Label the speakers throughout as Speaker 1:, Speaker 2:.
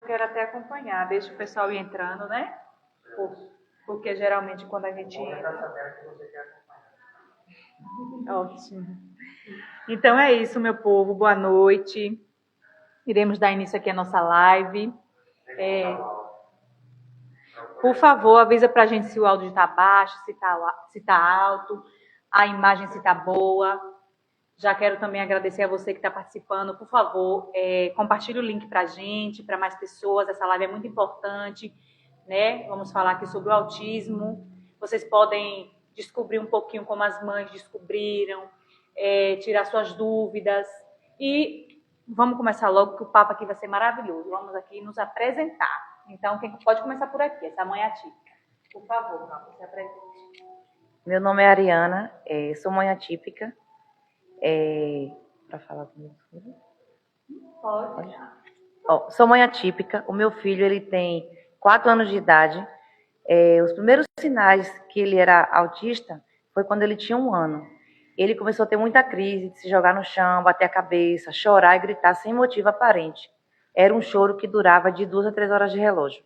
Speaker 1: quero até acompanhar. Deixa o pessoal ir entrando, né? Porque geralmente quando a gente entra... Ótimo. Então é isso, meu povo. Boa noite. Iremos dar início aqui à nossa live. Por favor, avisa pra gente se o áudio está baixo, se tá alto, a imagem se está boa. Já quero também agradecer a você que está participando. Por favor, compartilhe o link para a gente, para mais pessoas. Essa live é muito importante, né? Vamos falar aqui sobre o autismo. Vocês podem descobrir um pouquinho como as mães descobriram, tirar suas dúvidas. E vamos começar logo, que o papo aqui vai ser maravilhoso. Vamos aqui nos apresentar. Então, quem pode começar por aqui? Essa mãe atípica. Por favor, Marcos, se apresente.
Speaker 2: Meu nome é Ariana, sou mãe atípica. Para falar com meu filho?
Speaker 1: Pode.
Speaker 2: Sou mãe atípica. O meu filho ele tem 4 anos de idade. Os primeiros sinais que ele era autista foi quando ele tinha 1 ano. Ele começou a ter muita crise, de se jogar no chão, bater a cabeça, chorar e gritar sem motivo aparente. Era um choro que durava de 2 a 3 horas de relógio.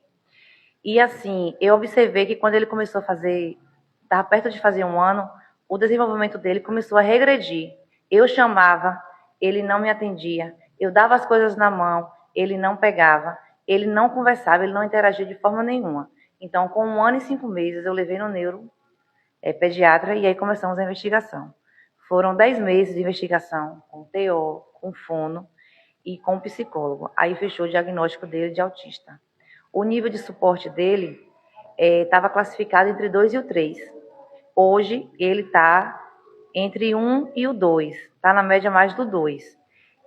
Speaker 2: E assim, eu observei que quando ele começou a fazer, estava perto de fazer 1 ano, o desenvolvimento dele começou a regredir. Eu chamava, ele não me atendia. Eu dava as coisas na mão, ele não pegava. Ele não conversava, ele não interagia de forma nenhuma. Então, com 1 ano e 5 meses, eu levei no neuro, pediatra, e aí começamos a investigação. Foram 10 meses de investigação, com TO, com fono e com psicólogo. Aí fechou o diagnóstico dele de autista. O nível de suporte dele estava classificado entre 2 e o 3. Hoje, ele está entre 1 e o 2. Está na média mais do 2.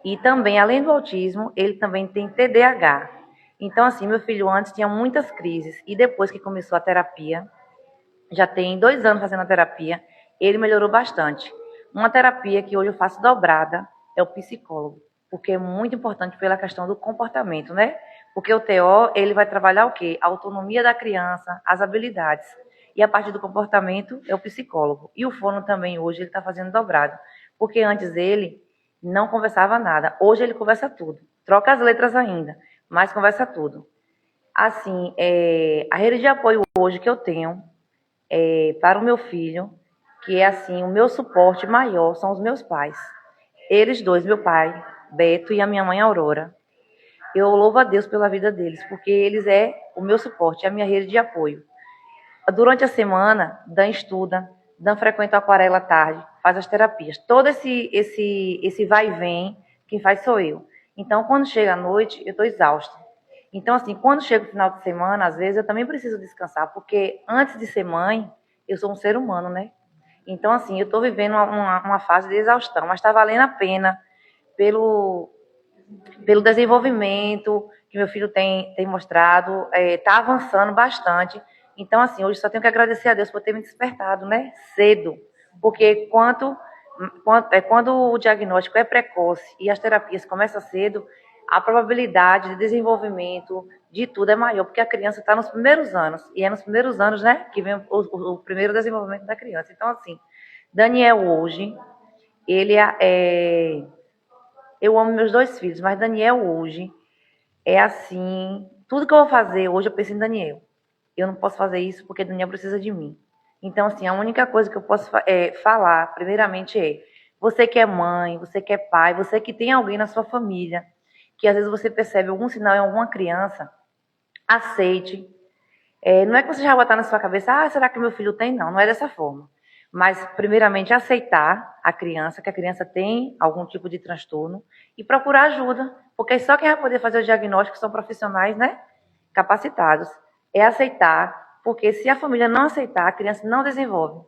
Speaker 2: E também, além do autismo, ele também tem TDAH. Então, assim, meu filho antes tinha muitas crises. E depois que começou a terapia, já tem 2 anos fazendo a terapia, ele melhorou bastante. Uma terapia que hoje eu faço dobrada é o psicólogo. Porque é muito importante pela questão do comportamento, né? Porque o TO, ele vai trabalhar o quê? A autonomia da criança, as habilidades. E a parte do comportamento é o psicólogo. E o fono também, hoje, ele está fazendo dobrado. Porque antes ele não conversava nada. Hoje ele conversa tudo. Troca as letras ainda, mas conversa tudo. Assim, a rede de apoio hoje que eu tenho para o meu filho, que é assim, o meu suporte maior são os meus pais. Eles dois, meu pai, Beto, e a minha mãe, Aurora. Eu louvo a Deus pela vida deles, porque eles é o meu suporte, a minha rede de apoio. Durante a semana, Dan estuda, Dan frequenta a aquarela à tarde, faz as terapias. Todo esse vai e vem, quem faz sou eu. Então, quando chega a noite, eu estou exausta. Então, assim, quando chega o final de semana, às vezes eu também preciso descansar, porque antes de ser mãe, eu sou um ser humano, né? Então, assim, eu estou vivendo uma fase de exaustão, mas está valendo a pena pelo desenvolvimento que meu filho tem mostrado, está avançando bastante. Então, assim, hoje só tenho que agradecer a Deus por ter me despertado, né? Cedo. Porque quando o diagnóstico é precoce e as terapias começam cedo, a probabilidade de desenvolvimento de tudo é maior, porque a criança está nos primeiros anos. E é nos primeiros anos, né, que vem o primeiro desenvolvimento da criança. Então, assim, Daniel hoje, ele eu amo meus 2 filhos, mas Daniel hoje é assim, tudo que eu vou fazer hoje eu penso em Daniel. Eu não posso fazer isso porque Daniel precisa de mim. Então, assim, a única coisa que eu posso falar, primeiramente, você que é mãe, você que é pai, você que tem alguém na sua família, que às vezes você percebe algum sinal em alguma criança, aceite. Não é que você já vai botar na sua cabeça, será que meu filho tem? Não, não é dessa forma. Mas, primeiramente, aceitar a criança, que a criança tem algum tipo de transtorno, e procurar ajuda, porque só quem vai poder fazer o diagnóstico são profissionais, né, capacitados. É aceitar, porque se a família não aceitar, a criança não desenvolve.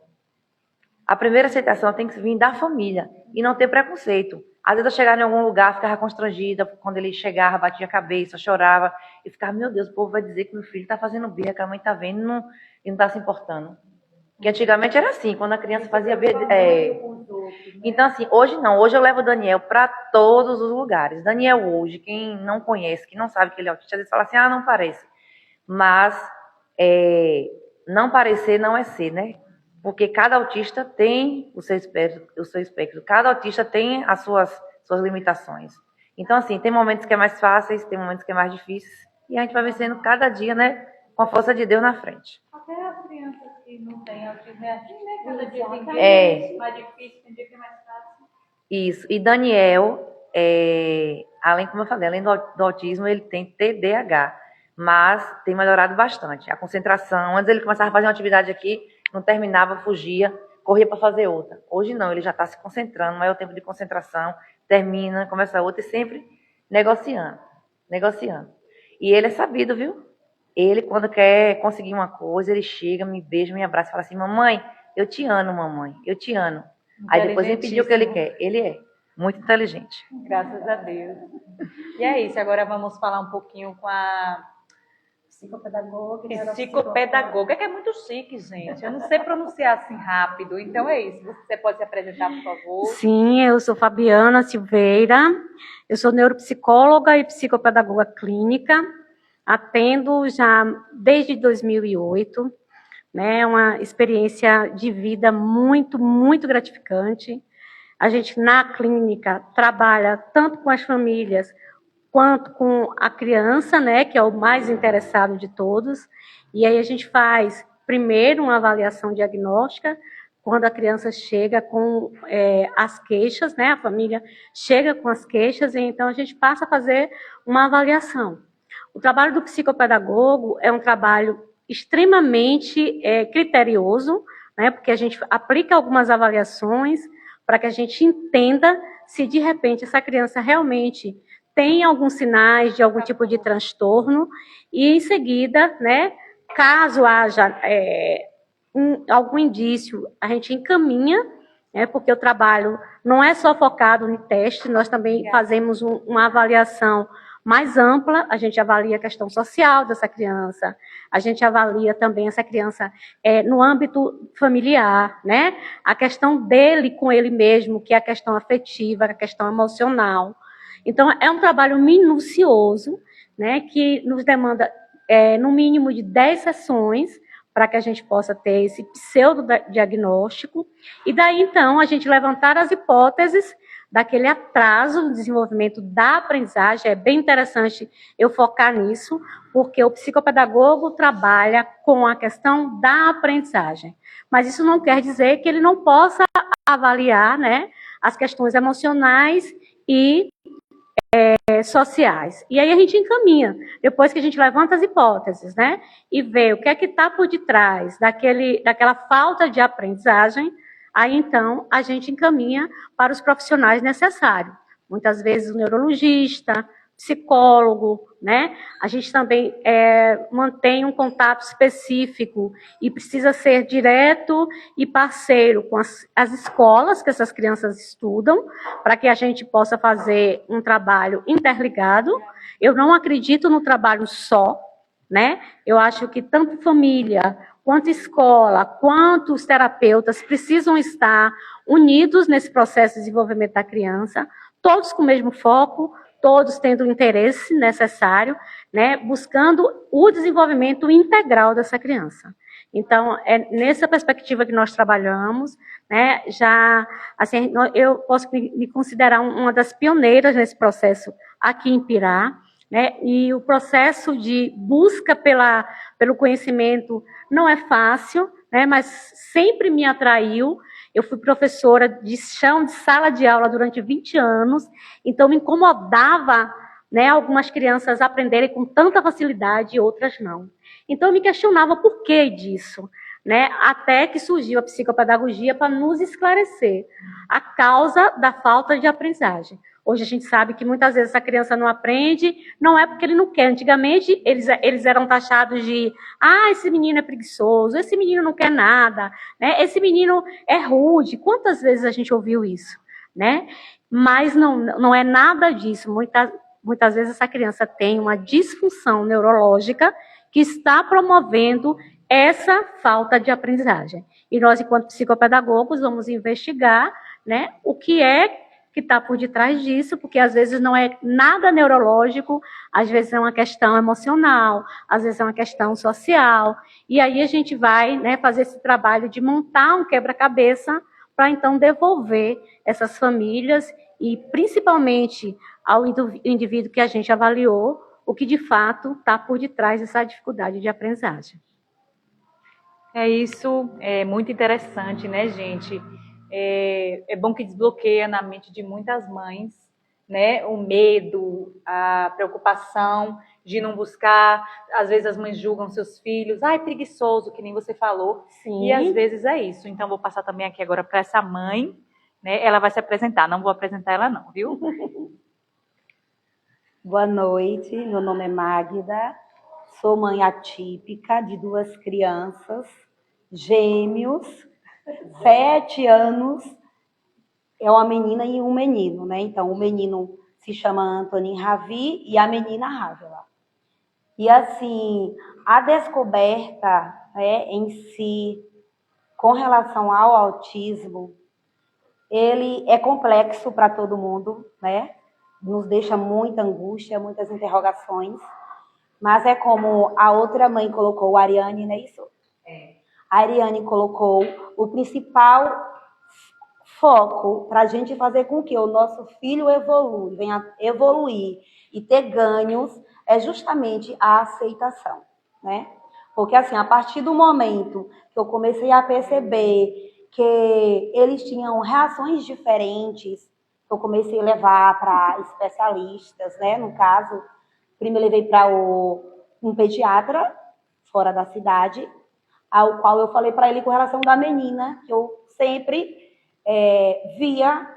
Speaker 2: A primeira aceitação tem que vir da família, e não ter preconceito. Às vezes eu chegava em algum lugar, ficava constrangida, quando ele chegava, batia a cabeça, chorava, e ficava, meu Deus, o povo vai dizer que meu filho está fazendo birra, que a mãe está vendo e não está se importando. Que antigamente era assim, quando a criança fazia... Então, assim, hoje não. Hoje eu levo o Daniel para todos os lugares. Daniel hoje, quem não conhece, quem não sabe que ele é autista, às vezes fala assim, não parece. Mas não parecer não é ser, né? Porque cada autista tem o seu espectro. Cada autista tem as suas limitações. Então, assim, tem momentos que é mais fáceis, tem momentos que é mais difíceis. e a gente vai vencendo cada dia, né, com a força de Deus na frente.
Speaker 1: Até as crianças que não têm autismo é assim, né? Cada dia tem mais difícil, tem dia que é mais fácil.
Speaker 2: Isso. E Daniel, além, como eu falei, além do autismo, ele tem TDAH, mas tem melhorado bastante. A concentração, antes ele começava a fazer uma atividade aqui, não terminava, fugia, corria para fazer outra. Hoje não, ele já está se concentrando, maior tempo de concentração, termina, começa outra e sempre negociando. E ele é sabido, viu? Ele, quando quer conseguir uma coisa, ele chega, me beija, me abraça e fala assim, mamãe, eu te amo, mamãe, eu te amo. Aí depois ele pediu o que ele quer. Ele é muito inteligente.
Speaker 1: Graças a Deus. E é isso, agora vamos falar um pouquinho com a psicopedagoga, que é muito chique, gente. Eu não sei pronunciar assim rápido, então é isso. Você pode se apresentar, por favor?
Speaker 3: Sim, eu sou Fabiana Silveira, eu sou neuropsicóloga e psicopedagoga clínica, atendo já desde 2008, né, uma experiência de vida muito, muito gratificante. A gente, na clínica, trabalha tanto com as famílias quanto com a criança, né, que é o mais interessado de todos. E aí a gente faz, primeiro, uma avaliação diagnóstica, quando a criança chega com as queixas, né, a família chega com as queixas, e então a gente passa a fazer uma avaliação. O trabalho do psicopedagogo é um trabalho extremamente criterioso, né, porque a gente aplica algumas avaliações para que a gente entenda se, de repente, essa criança realmente tem alguns sinais de algum tipo de transtorno, e em seguida, né, caso haja algum indício, a gente encaminha, né, porque o trabalho não é só focado no teste, nós também fazemos uma avaliação mais ampla, a gente avalia a questão social dessa criança, a gente avalia também essa criança no âmbito familiar, né, a questão dele com ele mesmo, que é a questão afetiva, a questão emocional. Então, é um trabalho minucioso, né, que nos demanda, no mínimo, de 10 sessões, para que a gente possa ter esse pseudo-diagnóstico, e daí, então, a gente levantar as hipóteses daquele atraso no desenvolvimento da aprendizagem. É bem interessante eu focar nisso, porque o psicopedagogo trabalha com a questão da aprendizagem. Mas isso não quer dizer que ele não possa avaliar, né, as questões emocionais e sociais. E aí a gente encaminha, depois que a gente levanta as hipóteses, né, e vê o que é que está por detrás daquela falta de aprendizagem, aí então a gente encaminha para os profissionais necessários. Muitas vezes o neurologista, psicólogo, né? A gente também mantém um contato específico e precisa ser direto e parceiro com as escolas que essas crianças estudam, para que a gente possa fazer um trabalho interligado. Eu não acredito no trabalho só, né? Eu acho que tanto família, quanto escola, quanto os terapeutas precisam estar unidos nesse processo de desenvolvimento da criança, todos com o mesmo foco, todos tendo o interesse necessário, né, buscando o desenvolvimento integral dessa criança. Então, é nessa perspectiva que nós trabalhamos, né, já, assim, eu posso me considerar uma das pioneiras nesse processo aqui em Pirá, né, e o processo de busca pelo conhecimento não é fácil, né, mas sempre me atraiu. Eu fui professora de chão de sala de aula durante 20 anos, então me incomodava, né, algumas crianças aprenderem com tanta facilidade e outras não. Então eu me questionava por que disso, né, até que surgiu a psicopedagogia para nos esclarecer a causa da falta de aprendizagem. Hoje a gente sabe que muitas vezes essa criança não aprende, não é porque ele não quer. Antigamente eles eram taxados de esse menino é preguiçoso, esse menino não quer nada, né? Esse menino é rude. Quantas vezes a gente ouviu isso, né? Mas não é nada disso. Muitas vezes essa criança tem uma disfunção neurológica que está promovendo essa falta de aprendizagem. E nós, enquanto psicopedagogos, vamos investigar, né, o que é que está por detrás disso, porque às vezes não é nada neurológico, às vezes é uma questão emocional, às vezes é uma questão social, e aí a gente vai, né, fazer esse trabalho de montar um quebra-cabeça para então devolver essas famílias e principalmente ao indivíduo que a gente avaliou o que de fato está por detrás dessa dificuldade de aprendizagem.
Speaker 1: É isso, é muito interessante, né, gente? É bom que desbloqueia na mente de muitas mães, né, o medo, a preocupação de não buscar. Às vezes as mães julgam seus filhos, ai, preguiçoso, que nem você falou.
Speaker 3: Sim.
Speaker 1: E às vezes é isso. Então vou passar também aqui agora para essa mãe, né? Ela vai se apresentar, não vou apresentar ela não, viu?
Speaker 4: Boa noite, meu nome é Magda, sou mãe atípica de 2 crianças, gêmeos, 7 anos, é uma menina e um menino, né? Então, o menino se chama Anthony Ravi e a menina Rávila. E assim, a descoberta, né, em si, com relação ao autismo, ele é complexo para todo mundo, né? Nos deixa muita angústia, muitas interrogações, mas é como a outra mãe colocou, a Ariane, não é isso? A Ariane colocou o principal foco para a gente fazer com que o nosso filho venha evoluir e ter ganhos, é justamente a aceitação, né? Porque assim, a partir do momento que eu comecei a perceber que eles tinham reações diferentes, eu comecei a levar para especialistas, né? No caso, primeiro levei para um pediatra fora da cidade, ao qual eu falei para ele com relação da menina, que eu sempre via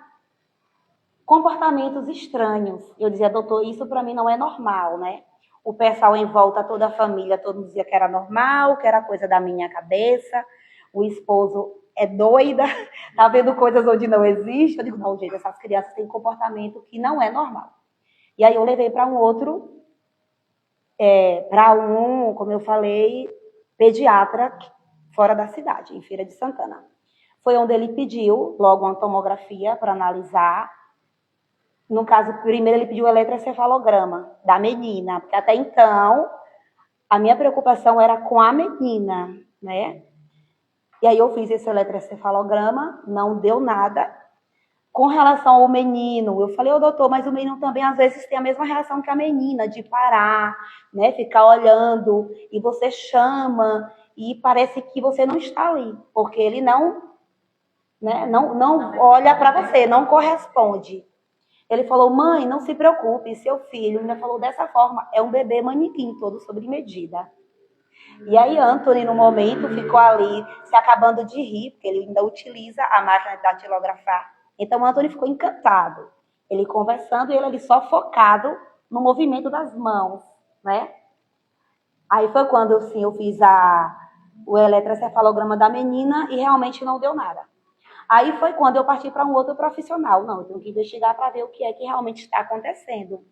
Speaker 4: comportamentos estranhos. Eu dizia, doutor, isso para mim não é normal, né? O pessoal em volta, toda a família, todo mundo dizia que era normal, que era coisa da minha cabeça. O esposo é doida, tá vendo coisas onde não existe. Eu digo, não, gente, essas crianças têm comportamento que não é normal. E aí eu levei para um outro, como eu falei, pediatra fora da cidade, em Feira de Santana. Foi onde ele pediu logo uma tomografia para analisar. No caso, primeiro ele pediu o eletroencefalograma da menina, porque até então a minha preocupação era com a menina, né? E aí eu fiz esse eletroencefalograma, não deu nada. Com relação ao menino, eu falei, ô doutor, mas o menino também às vezes tem a mesma reação que a menina, de parar, né? Ficar olhando, e você chama, e parece que você não está ali, porque ele não olha para você, não corresponde. Ele falou, mãe, não se preocupe, seu filho, ainda falou dessa forma, é um bebê manequim, todo sob medida. E aí Anthony, no momento, ficou ali se acabando de rir, porque ele ainda utiliza a máquina de datilografar. Então Anthony ficou encantado. Ele conversando e ele ali só focado no movimento das mãos, né? Aí foi quando assim, eu fiz o eletroencefalograma da menina e realmente não deu nada. Aí foi quando eu parti para um outro profissional. Não, eu tenho que investigar para ver o que é que realmente está acontecendo.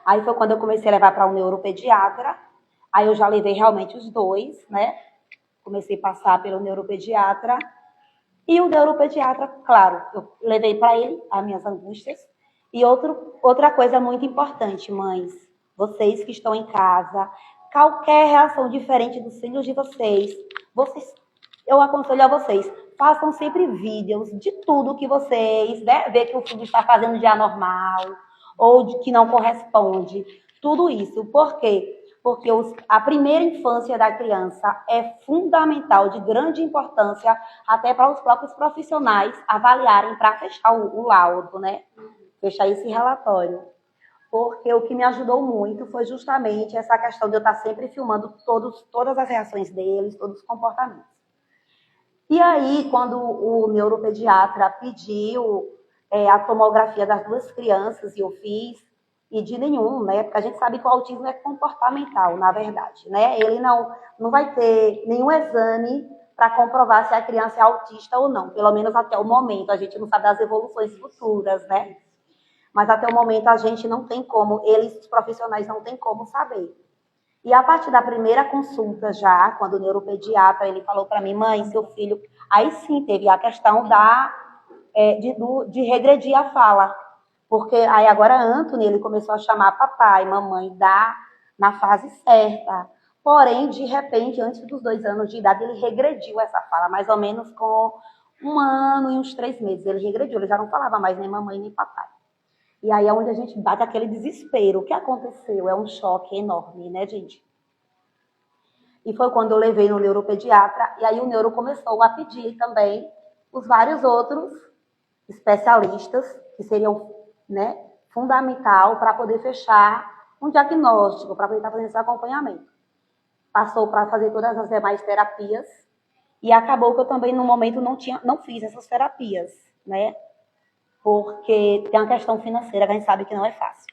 Speaker 4: Aí foi quando eu comecei a levar para um neuropediatra. Aí eu já levei realmente os 2, né? Comecei a passar pelo neuropediatra. E o neuropediatra, claro, eu levei para ele as minhas angústias. E outra coisa muito importante, mães, vocês que estão em casa, qualquer reação diferente dos filhos de vocês, eu aconselho a vocês, façam sempre vídeos de tudo que vocês, né, vê que o filho está fazendo de anormal, ou de que não corresponde, tudo isso. Por quê? Porque a primeira infância da criança é fundamental, de grande importância, até para os próprios profissionais avaliarem para fechar o laudo, né? Fechar esse relatório. Porque o que me ajudou muito foi justamente essa questão de eu estar sempre filmando todas as reações deles, todos os comportamentos. E aí, quando o neuropediatra pediu a tomografia das 2 crianças, e eu fiz, e de nenhum, né? Porque a gente sabe que o autismo é comportamental, na verdade, né? Ele não vai ter nenhum exame para comprovar se a criança é autista ou não, pelo menos até o momento. A gente não sabe das evoluções futuras, né? Mas até o momento a gente não tem como, os profissionais não têm como saber. E a partir da primeira consulta já, quando o neuropediatra, ele falou para mim, mãe, seu filho... Aí sim teve a questão de regredir a fala. Porque aí agora Anthony, ele começou a chamar papai, mamãe, na fase certa. Porém, de repente, antes dos 2 anos de idade, ele regrediu essa fala, mais ou menos com 1 ano e uns 3 meses. Ele regrediu, ele já não falava mais nem mamãe nem papai. E aí é onde a gente bate aquele desespero. O que aconteceu? É um choque enorme, né, gente? E foi quando eu levei no neuropediatra, e aí o neuro começou a pedir também os vários outros especialistas, que seriam, né, fundamental para poder fechar um diagnóstico, para poder estar fazendo esse acompanhamento. Passou para fazer todas as demais terapias, e acabou que eu também, no momento, não fiz essas terapias, né? Porque tem uma questão financeira que a gente sabe que não é fácil.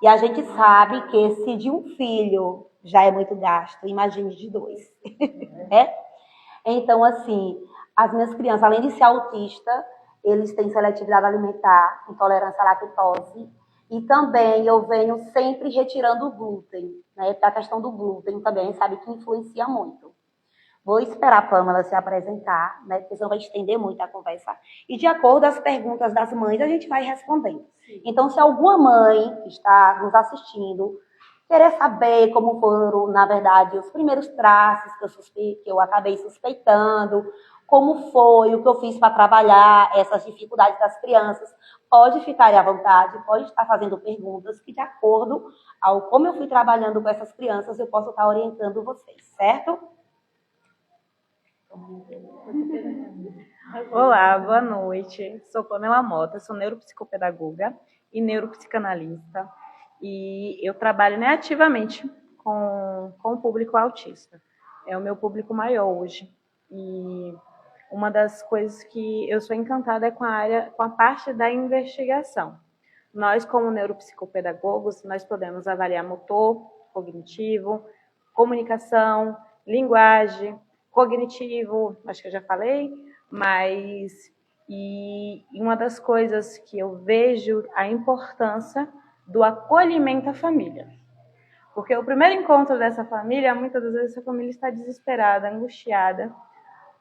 Speaker 4: E a gente sabe que se de um filho já é muito gasto, imagine de 2. né? Então, assim, as minhas crianças, além de ser autista, eles têm seletividade alimentar, intolerância à lactose, e também eu venho sempre retirando o glúten, né? Porque a questão do glúten também, sabe, que influencia muito. Vou esperar a Pâmela se apresentar, né? Porque senão vai estender muito a conversa. E de acordo com as perguntas das mães, a gente vai respondendo. Então, se alguma mãe que está nos assistindo querer saber como foram, na verdade, os primeiros traços que eu acabei suspeitando, como foi, o que eu fiz para trabalhar essas dificuldades das crianças, pode ficar à vontade, pode estar fazendo perguntas que, de acordo ao como eu fui trabalhando com essas crianças, eu posso estar orientando vocês, certo?
Speaker 5: Olá, boa noite. Sou Pamela Mota, sou neuropsicopedagoga e neuropsicanalista. E eu trabalho, né, ativamente com o público autista. É o meu público maior hoje. E uma das coisas que eu sou encantada é com a parte da investigação. Nós, como neuropsicopedagogos, nós podemos avaliar motor, cognitivo, comunicação, linguagem, cognitivo, acho que eu já falei, mas e uma das coisas que eu vejo a importância do acolhimento à família. Porque o primeiro encontro dessa família, muitas das vezes essa família está desesperada, angustiada,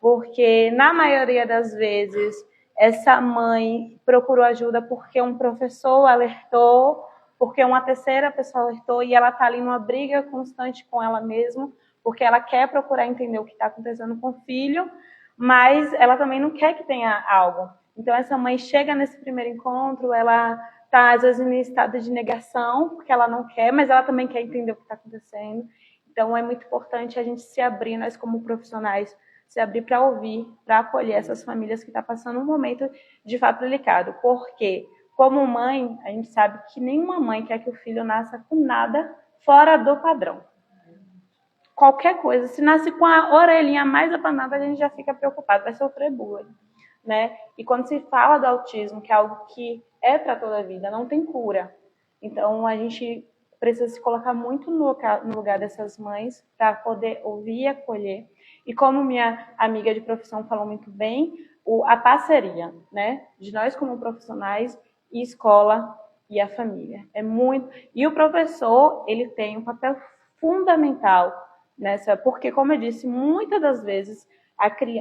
Speaker 5: porque na maioria das vezes essa mãe procurou ajuda porque um professor alertou, porque uma terceira pessoa alertou e ela está ali numa briga constante com ela mesma, porque ela quer procurar entender o que está acontecendo com o filho, mas ela também não quer que tenha algo. Então, essa mãe chega nesse primeiro encontro, ela está, às vezes, em estado de negação, porque ela não quer, mas ela também quer entender o que está acontecendo. Então, é muito importante a gente se abrir, nós como profissionais, se abrir para ouvir, para acolher essas famílias que estão passando um momento de fato delicado. Porque, como mãe, a gente sabe que nenhuma mãe quer que o filho nasça com nada fora do padrão. Qualquer coisa, se nasce com a orelhinha mais apanada, a gente já fica preocupado, vai sofrer bullying, né? E quando se fala do autismo, que é algo que é para toda a vida, não tem cura. Então, a gente precisa se colocar muito no lugar dessas mães para poder ouvir e acolher. E como minha amiga de profissão falou muito bem, a parceria, né? De nós como profissionais e escola e a família. É muito... E o professor, ele tem um papel fundamental nessa, porque, como eu disse, muitas das vezes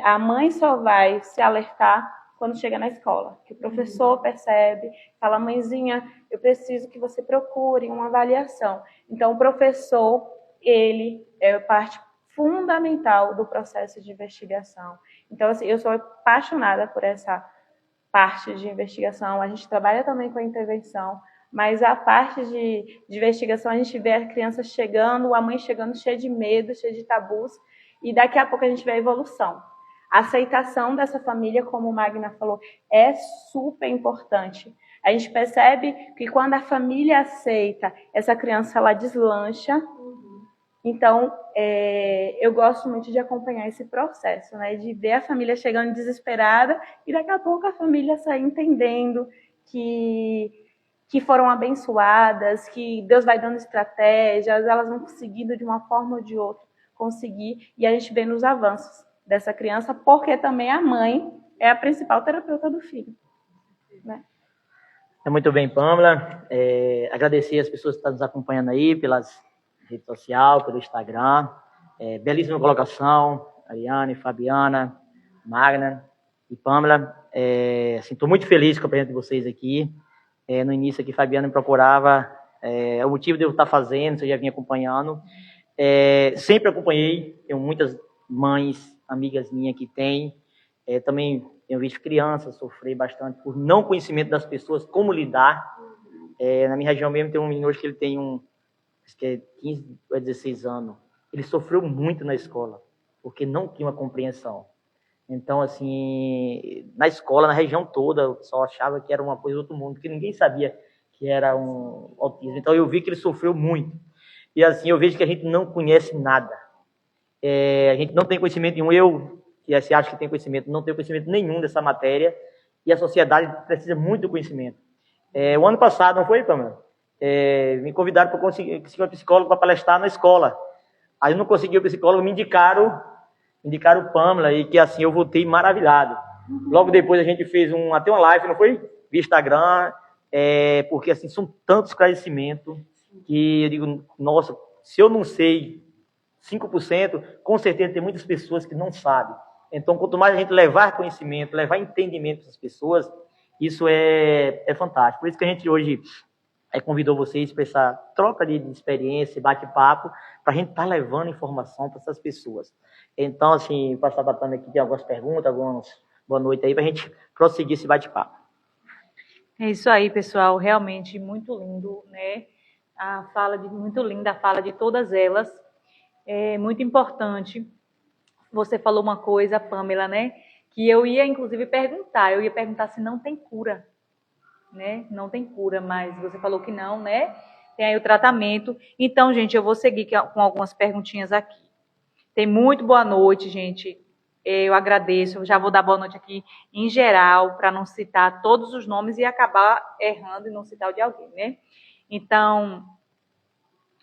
Speaker 5: a mãe só vai se alertar quando chega na escola, que o professor percebe, fala, mãezinha, eu preciso que você procure uma avaliação. Então, o professor, ele é parte fundamental do processo de investigação. Então, assim, eu sou apaixonada por essa parte de investigação, a gente trabalha também com a intervenção, mas a parte de investigação, a gente vê a criança chegando, a mãe chegando cheia de medo, cheia de tabus, e daqui a pouco a gente vê a evolução. A aceitação dessa família, como o Magna falou, é super importante. A gente percebe que quando a família aceita, essa criança ela deslancha. Então, eu gosto muito de acompanhar esse processo, né? De ver a família chegando desesperada e daqui a pouco a família sair entendendo que foram abençoadas, que Deus vai dando estratégias, elas vão conseguindo de uma forma ou de outra conseguir, e a gente vê nos avanços dessa criança, porque também a mãe é a principal terapeuta do filho. Né?
Speaker 6: Muito bem, Pâmela. Agradecer as pessoas que estão nos acompanhando aí pelas redes sociais, pelo Instagram. Belíssima colocação, Ariane, Fabiana, Magna e Pâmela. Estou muito feliz com a presença de vocês aqui. No início aqui, Fabiana me procurava, o motivo de eu estar fazendo, você já vinha acompanhando. Sempre acompanhei, tenho muitas mães, amigas minhas que têm. Também tenho visto crianças sofrer bastante por não conhecimento das pessoas, como lidar Na minha região mesmo tem um menino hoje que ele tem acho que é 15 ou 16 anos. Ele sofreu muito na escola, porque não tinha uma compreensão. Então, assim, na escola, na região toda, o pessoal achava que era uma coisa do outro mundo, porque ninguém sabia que era um autismo. Então, eu vi que ele sofreu muito. E, assim, eu vejo que a gente não conhece nada. A gente não tem conhecimento nenhum. Eu, que se acha que tem conhecimento, não tenho conhecimento nenhum dessa matéria. E a sociedade precisa muito do conhecimento. O ano passado, não foi, Pamela? Me convidaram para conseguir um psicólogo para palestrar na escola. Aí eu não consegui o psicólogo, me indicaram o Pamela, e que assim eu voltei maravilhado. Logo depois a gente fez até uma live, não foi? Via Instagram, porque assim, são tantos esclarecimentos que eu digo, nossa, se eu não sei 5%, com certeza tem muitas pessoas que não sabem. Então, quanto mais a gente levar conhecimento, levar entendimento para as pessoas, isso é fantástico. Por isso que a gente hoje convidou vocês para essa troca de experiência, bate-papo, para a gente estar levando informação para essas pessoas. Então, assim, passar a Tânia aqui, tem algumas perguntas, boa noite aí, para a gente prosseguir esse bate-papo.
Speaker 1: É isso aí, pessoal, realmente muito lindo, né? Muito linda a fala de todas elas. É muito importante. Você falou uma coisa, Pamela, né? Que eu ia, inclusive, perguntar. Eu ia perguntar se não tem cura, né? Não tem cura, mas você falou que não, né? Tem aí o tratamento. Então, gente, eu vou seguir com algumas perguntinhas aqui. Tem muito boa noite, gente. Eu agradeço. Eu já vou dar boa noite aqui em geral, para não citar todos os nomes e acabar errando e não citar o de alguém, né? Então,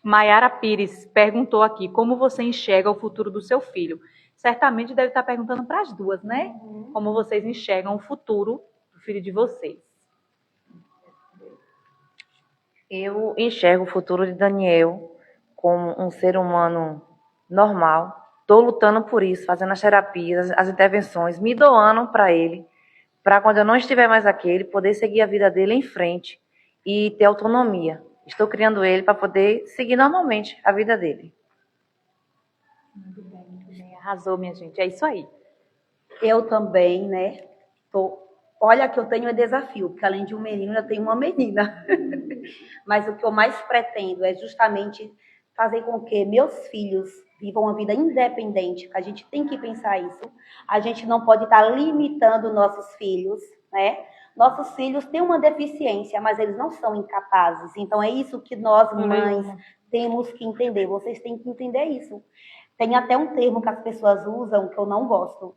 Speaker 1: Maiara Pires perguntou aqui, como você enxerga o futuro do seu filho? Certamente deve estar perguntando para as duas, né? Como vocês enxergam o futuro do filho de vocês?
Speaker 2: Eu enxergo o futuro de Daniel como um ser humano normal. Estou lutando por isso, fazendo as terapias, as intervenções, me doando para ele, para quando eu não estiver mais aqui, ele poder seguir a vida dele em frente e ter autonomia. Estou criando ele para poder seguir normalmente a vida dele.
Speaker 1: Muito bem. Arrasou, minha gente. É isso aí.
Speaker 4: Eu também, né? Olha que eu tenho um desafio, porque além de um menino, eu tenho uma menina. Mas o que eu mais pretendo é justamente fazer com que meus filhos vivam uma vida independente, que a gente tem que pensar isso. A gente não pode estar limitando nossos filhos, né? Nossos filhos têm uma deficiência, mas eles não são incapazes. Então, é isso que nós, mães, temos que entender. Vocês têm que entender isso. Tem até um termo que as pessoas usam que eu não gosto.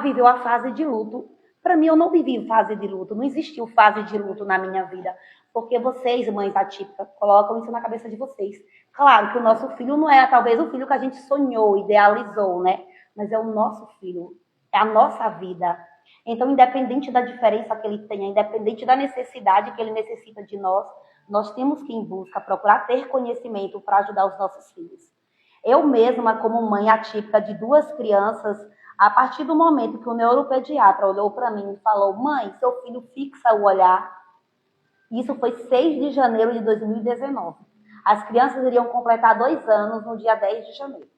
Speaker 4: Viveu a fase de luto. Para mim, eu não vivi fase de luto. Não existiu fase de luto na minha vida. Porque vocês, mães atípicas, colocam isso na cabeça de vocês. Claro que o nosso filho não é talvez o filho que a gente sonhou, idealizou, né? Mas é o nosso filho. É a nossa vida. Então, independente da diferença que ele tenha, independente da necessidade que ele necessita de nós temos que ir em busca, procurar ter conhecimento para ajudar os nossos filhos. Eu mesma, como mãe atípica de 2 crianças, a partir do momento que o neuropediatra olhou para mim e falou, mãe, seu filho fixa o olhar, isso foi 6 de janeiro de 2019. As crianças iriam completar 2 anos no dia 10 de janeiro.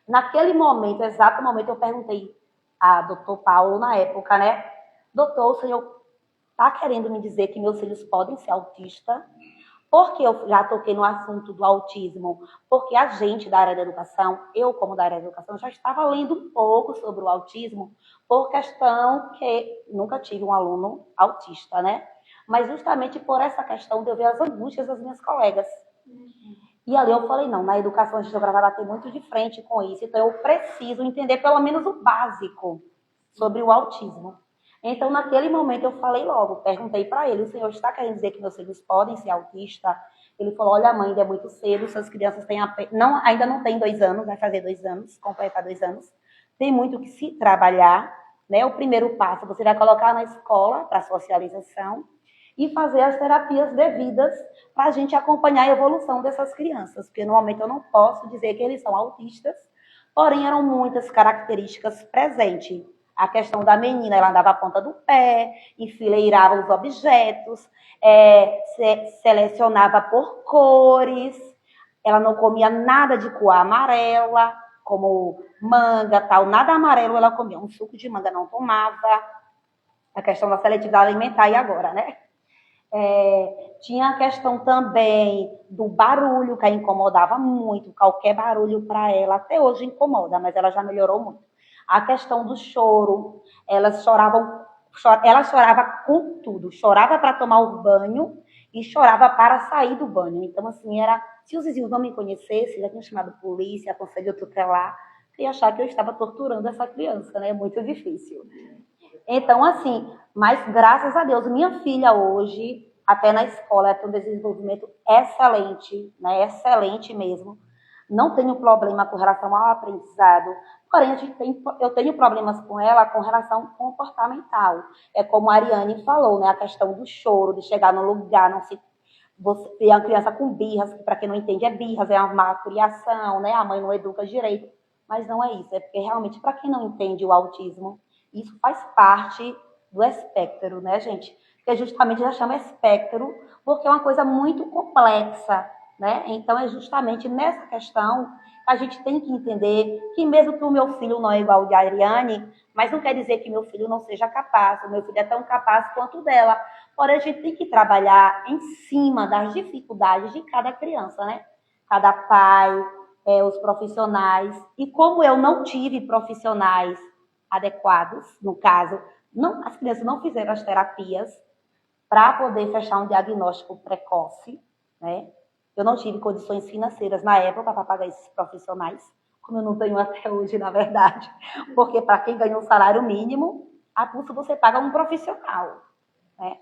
Speaker 4: Naquele momento, exato momento, eu perguntei a doutor Paulo, na época, né? Doutor, o senhor está querendo me dizer que meus filhos podem ser autistas? Porque eu já toquei no assunto do autismo, porque a gente da área da educação, eu como da área da educação, já estava lendo um pouco sobre o autismo, por questão que nunca tive um aluno autista, né? Mas justamente por essa questão de eu ver as angústias das minhas colegas. E ali eu falei, não, na educação a gente vai bater muito de frente com isso, então eu preciso entender pelo menos o básico sobre o autismo. Então, naquele momento, eu falei logo, perguntei para ele, o senhor está querendo dizer que meus filhos podem ser autistas? Ele falou, olha, mãe, ainda é muito cedo, suas crianças têm ainda não tem 2 anos, vai fazer 2 anos, completar 2 anos. Tem muito que se trabalhar, né? O primeiro passo, você vai colocar na escola para socialização e fazer as terapias devidas para a gente acompanhar a evolução dessas crianças, porque no momento eu não posso dizer que eles são autistas, porém eram muitas características presentes. A questão da menina, ela andava a ponta do pé, enfileirava os objetos, selecionava por cores, ela não comia nada de cor amarela, como manga, tal, nada amarelo ela comia, um suco de manga não tomava, a questão da seletividade alimentar e agora, né? Tinha a questão também do barulho, que a incomodava muito. Qualquer barulho para ela, até hoje incomoda, mas ela já melhorou muito. A questão do choro, ela chorava com tudo. Chorava para tomar o banho e chorava para sair do banho. Então, assim, se os vizinhos não me conhecessem, já tinham chamado polícia, conselho tutelar, ia achar que eu estava torturando essa criança, né? É muito difícil. Então, assim, mas graças a Deus, minha filha hoje, até na escola, ela tem um desenvolvimento excelente, né? Excelente mesmo. Não tenho problema com relação ao aprendizado, porém, eu tenho problemas com ela com relação comportamental. É como a Ariane falou, né? A questão do choro, de chegar no lugar, não se... Você é uma criança com birras, que para quem não entende é birras, é uma má criação, né? A mãe não educa direito, mas não é isso. É porque realmente, para quem não entende o autismo, isso faz parte do espectro, né, gente? Que justamente já chama espectro, porque é uma coisa muito complexa, né? Então, é justamente nessa questão que a gente tem que entender que mesmo que o meu filho não é igual ao de Ariane, mas não quer dizer que meu filho não seja capaz, o meu filho é tão capaz quanto o dela. Porém, a gente tem que trabalhar em cima das dificuldades de cada criança, né? Cada pai, os profissionais. E como eu não tive profissionais adequados, no caso, as crianças não fizeram as terapias para poder fechar um diagnóstico precoce, né? Eu não tive condições financeiras na época para pagar esses profissionais, como eu não tenho até hoje, na verdade, porque para quem ganha um salário mínimo, a pulso você paga um profissional, né?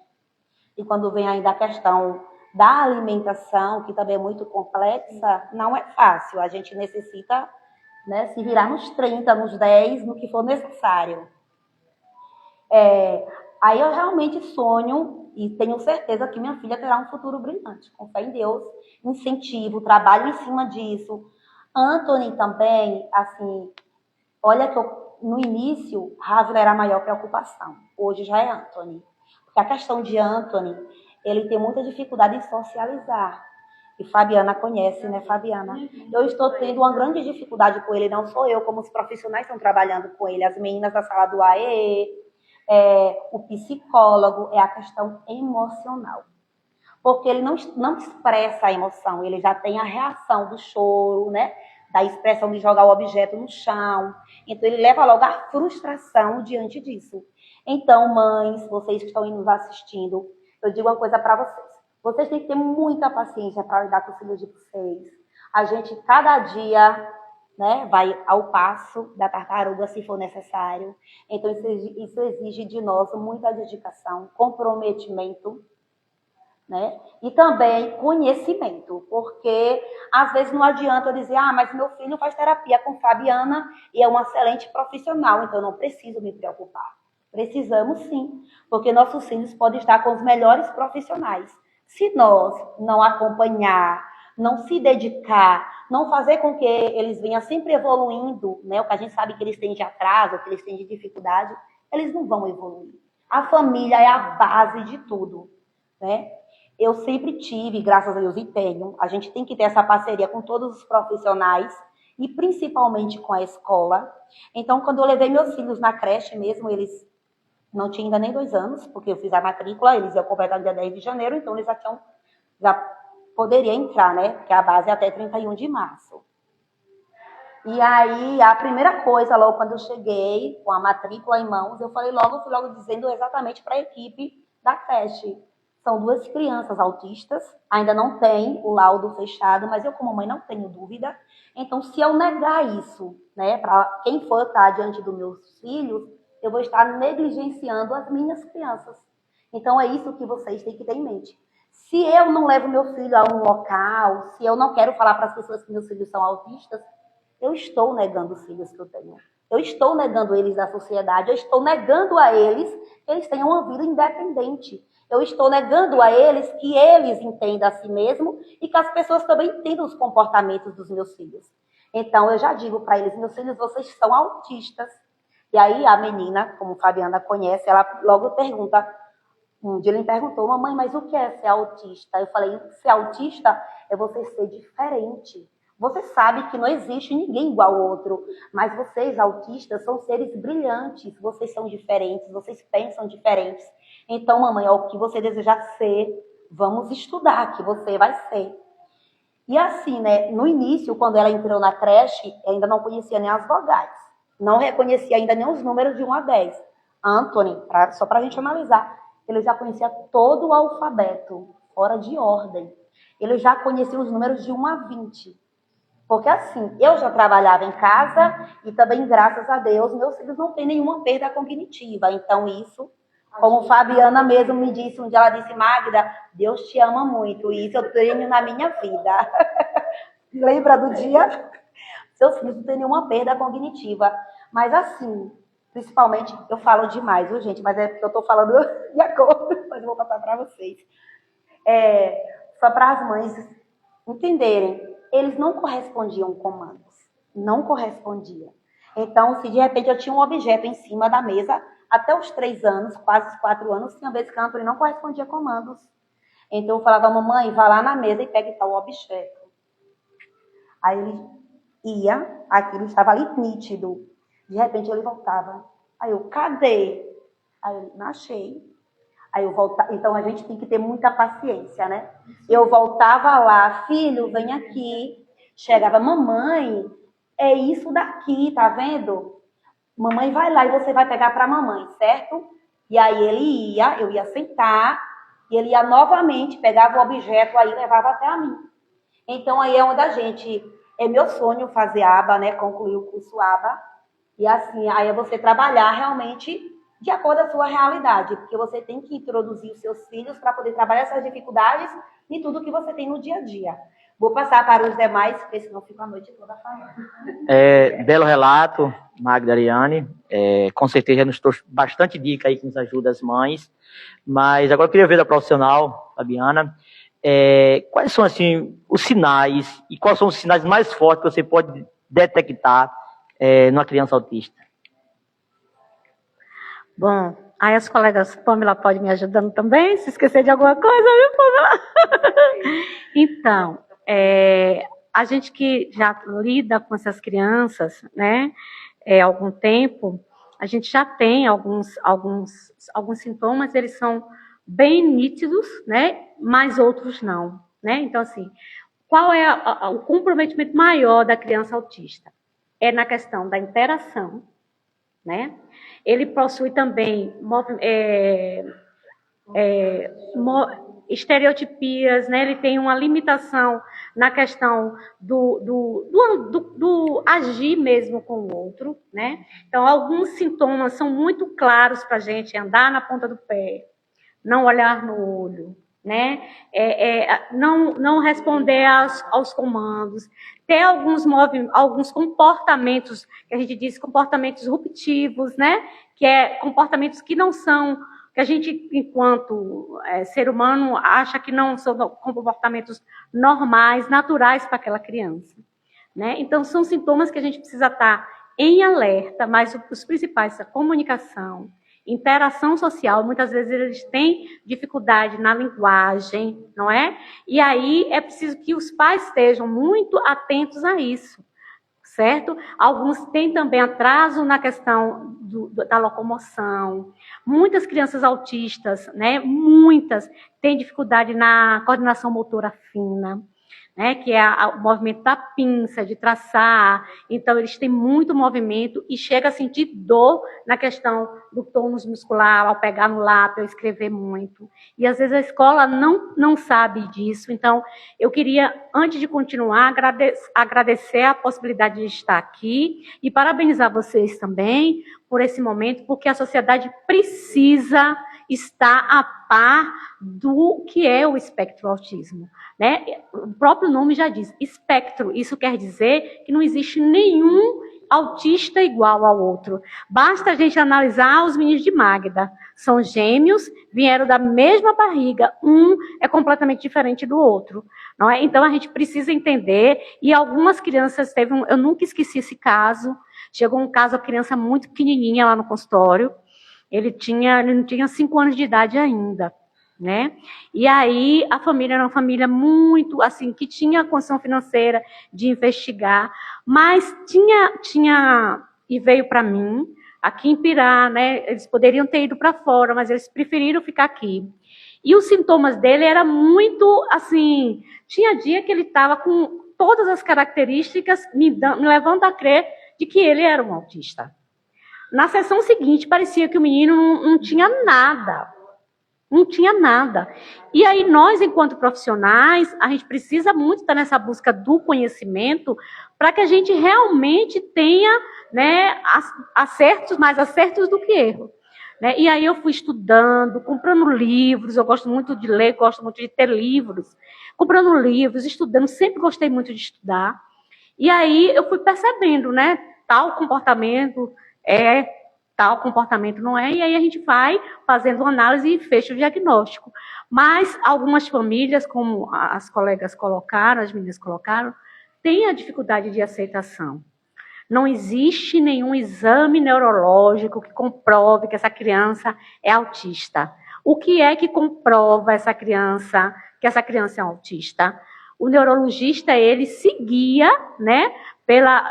Speaker 4: E quando vem ainda a questão da alimentação, que também é muito complexa, não é fácil. A gente necessita, né, se virar nos 30, nos 10, no que for necessário. Aí eu realmente sonho e tenho certeza que minha filha terá um futuro brilhante. Com fé em Deus, incentivo, trabalho em cima disso. Anthony também, assim, olha que no início, Rávila era a maior preocupação. Hoje já é Anthony. Porque a questão de Anthony, ele tem muita dificuldade em socializar. E Fabiana conhece, né, Fabiana? Eu estou tendo uma grande dificuldade com ele, não sou eu, como os profissionais estão trabalhando com ele, as meninas da sala do AE, o psicólogo, é a questão emocional. Porque ele não expressa a emoção, ele já tem a reação do choro, né? Da expressão de jogar o objeto no chão. Então, ele leva logo a frustração diante disso. Então, mães, vocês que estão nos assistindo, eu digo uma coisa para vocês. Vocês têm que ter muita paciência para lidar com os filhos de vocês. A gente, cada dia, né, vai ao passo da tartaruga, se for necessário. Então, isso exige de nós muita dedicação, comprometimento, né? E também conhecimento, porque às vezes não adianta eu dizer, mas meu filho faz terapia com Fabiana e é um excelente profissional, então eu não preciso me preocupar. Precisamos sim, porque nossos filhos podem estar com os melhores profissionais. Se nós não acompanhar, não se dedicar, não fazer com que eles venham sempre evoluindo, né? O que a gente sabe que eles têm de atraso, que eles têm de dificuldade, eles não vão evoluir. A família é a base de tudo, né? Eu sempre tive, graças a Deus, e tenho. A gente tem que ter essa parceria com todos os profissionais e principalmente com a escola. Então, quando eu levei meus filhos na creche mesmo, eles não tinham ainda nem 2 anos, porque eu fiz a matrícula, eles iam completar no dia 10 de janeiro, então eles já poderiam entrar, né? Porque a base é até 31 de março. E aí, a primeira coisa, logo quando eu cheguei, com a matrícula em mãos, eu fui logo dizendo exatamente para a equipe da creche. São 2 crianças autistas, ainda não tem o laudo fechado, mas eu, como mãe, não tenho dúvida. Então, se eu negar isso, né, para quem for estar diante dos meus filhos, eu vou estar negligenciando as minhas crianças. Então, é isso que vocês têm que ter em mente. Se eu não levo meu filho a um local, se eu não quero falar para as pessoas que meus filhos são autistas, eu estou negando os filhos que eu tenho. Eu estou negando eles da sociedade, eu estou negando a eles que eles tenham uma vida independente. Eu estou negando a eles que eles entendam a si mesmo e que as pessoas também entendam os comportamentos dos meus filhos. Então, eu já digo para eles, meus filhos, vocês são autistas. E aí, a menina, como Fabiana conhece, ela logo pergunta, um dia ele me perguntou, mamãe, mas o que é ser autista? Eu falei, ser autista é você ser diferente. Você sabe que não existe ninguém igual ao outro, mas vocês, autistas, são seres brilhantes, vocês são diferentes, vocês pensam diferentes. Então, mamãe, é o que você desejar ser, vamos estudar, que você vai ser. E assim, né, no início, quando ela entrou na creche, ainda não conhecia nem as vogais, não reconhecia ainda nem os números de 1 a 10. Anthony, só para a gente analisar, ele já conhecia todo o alfabeto, fora de ordem. Ele já conhecia os números de 1 a 20. Porque assim, eu já trabalhava em casa e também, graças a Deus, meus filhos não têm nenhuma perda cognitiva. Então isso, como Fabiana mesmo me disse, um dia ela disse, Magda, Deus te ama muito, e isso eu tenho na minha vida. Lembra do dia? Seus filhos não têm nenhuma perda cognitiva. Mas assim, principalmente, eu falo demais, viu, gente? Mas é porque eu estou falando de acordo, mas eu vou passar para vocês. Só para as mães entenderem, eles não correspondiam comandos, não correspondiam. Então, se de repente eu tinha um objeto em cima da mesa, até os 3 anos, quase os 4 anos, tinha vezes que a Anthony não correspondia a comandos. Então eu falava, mamãe, vá lá na mesa e pegue tal objeto. Aí ele ia, aquilo estava ali nítido. De repente ele voltava. Aí eu, cadê? Aí ele, não achei. Aí eu voltava. Então a gente tem que ter muita paciência, né? Eu voltava lá, filho, vem aqui. Chegava, mamãe, é isso daqui, tá vendo? Mamãe vai lá e você vai pegar para mamãe, certo? E aí ele ia, eu ia sentar, e ele ia novamente, pegava o objeto aí e levava até a mim. Então aí é onde a gente, é meu sonho fazer aba, né? Concluir o curso aba. E assim, aí é você trabalhar realmente de acordo com a sua realidade, porque você tem que introduzir os seus filhos para poder trabalhar essas dificuldades e tudo que você tem no dia a dia. Vou passar para os demais, porque senão fico a noite toda falando.
Speaker 6: Belo relato, Magda, Ariane. Com certeza nos trouxe bastante dica aí que nos ajuda as mães. Mas agora eu queria ver da profissional, Fabiana, quais são assim, os sinais e quais são os sinais mais fortes que você pode detectar numa criança autista?
Speaker 3: Bom, aí as colegas Pamela pode me ajudando também, se esquecer de alguma coisa, viu, Pamela? Então, a gente que já lida com essas crianças, né, há algum tempo, a gente já tem alguns sintomas, eles são bem nítidos, né, mas outros não, né? Então, assim, qual é o comprometimento maior da criança autista? É na questão da interação, né? Ele possui também estereotipias, né? Ele tem uma limitação na questão do agir mesmo com o outro, né? Então, alguns sintomas são muito claros para a gente: andar na ponta do pé, não olhar no olho, né? Não responder aos comandos, ter alguns comportamentos, que a gente diz comportamentos ruptivos, né? Que comportamentos que não são, que a gente, enquanto ser humano, acha que não são comportamentos normais, naturais para aquela criança, né? Então, são sintomas que a gente precisa estar em alerta, mas os principais são a comunicação, interação social. Muitas vezes eles têm dificuldade na linguagem, não é? E aí é preciso que os pais estejam muito atentos a isso, certo? Alguns têm também atraso na questão da locomoção. Muitas crianças autistas, né? Muitas têm dificuldade na coordenação motora fina, né, que é o movimento da pinça, de traçar. Então, eles têm muito movimento e chega a sentir dor na questão do tônus muscular, ao pegar no lápis, ao escrever muito. E, às vezes, a escola não sabe disso. Então, eu queria, antes de continuar, agradecer a possibilidade de estar aqui e parabenizar vocês também por esse momento, porque a sociedade precisa estar a par do que é o espectro autismo, né? O próprio nome já diz, espectro. Isso quer dizer que não existe nenhum autista igual ao outro. Basta a gente analisar os meninos de Magda. São gêmeos, vieram da mesma barriga, um é completamente diferente do outro, não é? Então a gente precisa entender, e algumas crianças eu nunca esqueci esse caso. Chegou um caso, a criança muito pequenininha lá no consultório. Ele não tinha 5 anos de idade ainda, né? E aí a família era uma família muito, assim, que tinha condição financeira de investigar, mas tinha e veio para mim, aqui em Pirá, né? Eles poderiam ter ido para fora, mas eles preferiram ficar aqui. E os sintomas dele era muito, assim, tinha dia que ele estava com todas as características me levando a crer de que ele era um autista. Na sessão seguinte, parecia que o menino não tinha nada. Não tinha nada. E aí nós, enquanto profissionais, a gente precisa muito estar nessa busca do conhecimento para que a gente realmente tenha, né, acertos, mais acertos do que erros. Né? E aí eu fui estudando, comprando livros, eu gosto muito de ler, gosto muito de ter livros, comprando livros, estudando, sempre gostei muito de estudar. E aí eu fui percebendo, né, tal comportamento é, tal comportamento não é, e aí a gente vai fazendo análise e fecha o diagnóstico. Mas algumas famílias, como as colegas colocaram, as meninas colocaram, têm a dificuldade de aceitação. Não existe nenhum exame neurológico que comprove que essa criança é autista. O que é que comprova que essa criança é autista? O neurologista, ele se guia, né, pela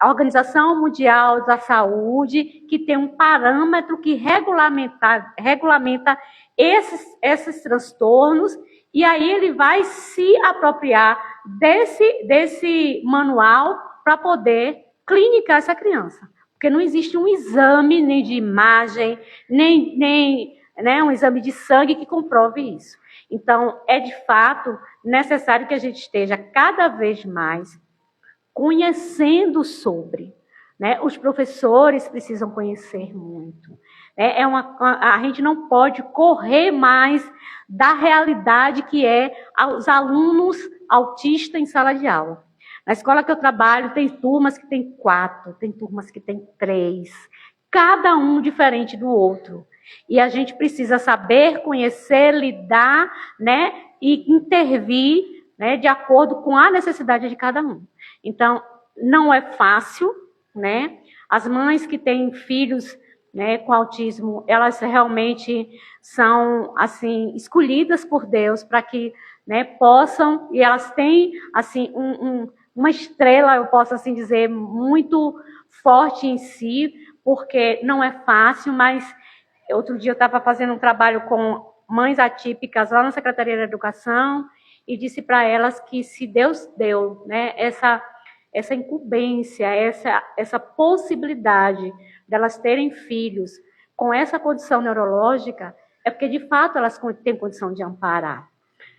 Speaker 3: Organização Mundial da Saúde, que tem um parâmetro que regulamenta esses transtornos, e aí ele vai se apropriar desse manual para poder clinicar essa criança. Porque não existe um exame nem de imagem, nem né, um exame de sangue que comprove isso. Então, é de fato necessário que a gente esteja cada vez mais conhecendo sobre. Né? Os professores precisam conhecer muito. A gente não pode correr mais da realidade que é os alunos autistas em sala de aula. Na escola que eu trabalho, tem turmas que tem 4, tem turmas que tem 3, cada um diferente do outro. E a gente precisa saber, conhecer, lidar, né, e intervir, né, de acordo com a necessidade de cada um. Então, não é fácil, né? As mães que têm filhos, né, com autismo, elas realmente são, assim, escolhidas por Deus para que, né, possam, e elas têm, assim, uma estrela, eu posso assim dizer, muito forte em si, porque não é fácil, mas outro dia eu estava fazendo um trabalho com mães atípicas lá na Secretaria da Educação e disse para elas que se Deus deu, né, essa incumbência, essa possibilidade delas terem filhos com essa condição neurológica, é porque de fato elas têm condição de amparar,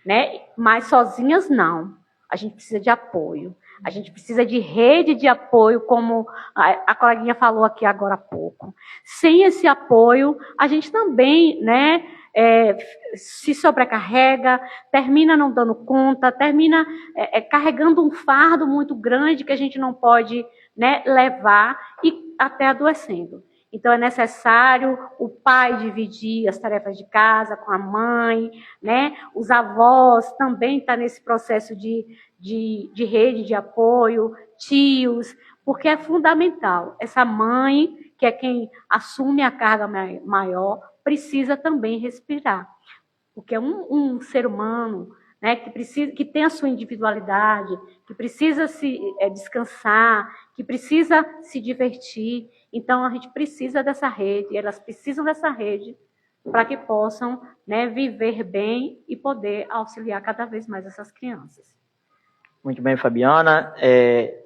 Speaker 3: né? Mas sozinhas não. A gente precisa de apoio. A gente precisa de rede de apoio, como a coleguinha falou aqui agora há pouco. Sem esse apoio, a gente também, né, se sobrecarrega, termina não dando conta, termina carregando um fardo muito grande que a gente não pode, né, levar e até adoecendo. Então, é necessário o pai dividir as tarefas de casa com a mãe, né? Os avós também estão nesse processo de rede de apoio, tios, porque é fundamental. Essa mãe, que é quem assume a carga maior, precisa também respirar. Porque é um ser humano, né, que tem a sua individualidade, que precisa se descansar, que precisa se divertir. Então, a gente precisa dessa rede, elas precisam dessa rede para que possam, né, viver bem e poder auxiliar cada vez mais essas crianças.
Speaker 6: Muito bem, Fabiana.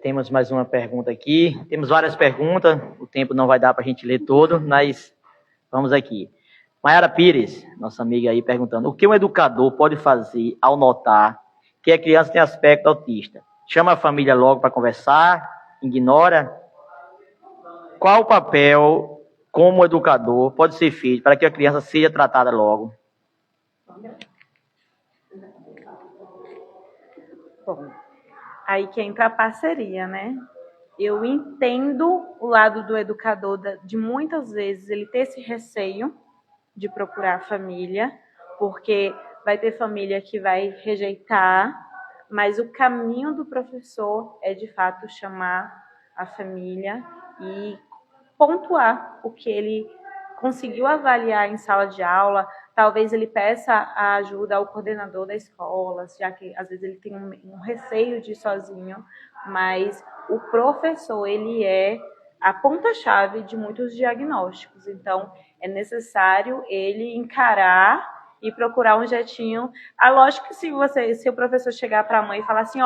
Speaker 6: Temos mais uma pergunta aqui. Temos várias perguntas, o tempo não vai dar para a gente ler todo, mas vamos aqui. Mayara Pires, nossa amiga aí, perguntando: o que um educador pode fazer ao notar que a criança tem aspecto autista? Chama a família logo para conversar? Ignora? Qual o papel, como educador, pode ser feito para que a criança seja tratada logo?
Speaker 5: Bom, aí que entra a parceria, né? Eu entendo o lado do educador, de muitas vezes ele ter esse receio de procurar a família, porque vai ter família que vai rejeitar, mas o caminho do professor é, de fato, chamar a família e pontuar o que ele conseguiu avaliar em sala de aula, talvez ele peça a ajuda ao coordenador da escola, já que às vezes ele tem um receio de ir sozinho, mas o professor, ele é a ponta-chave de muitos diagnósticos. Então, é necessário ele encarar e procurar um jeitinho. Lógico que se o professor chegar para a mãe e falar assim,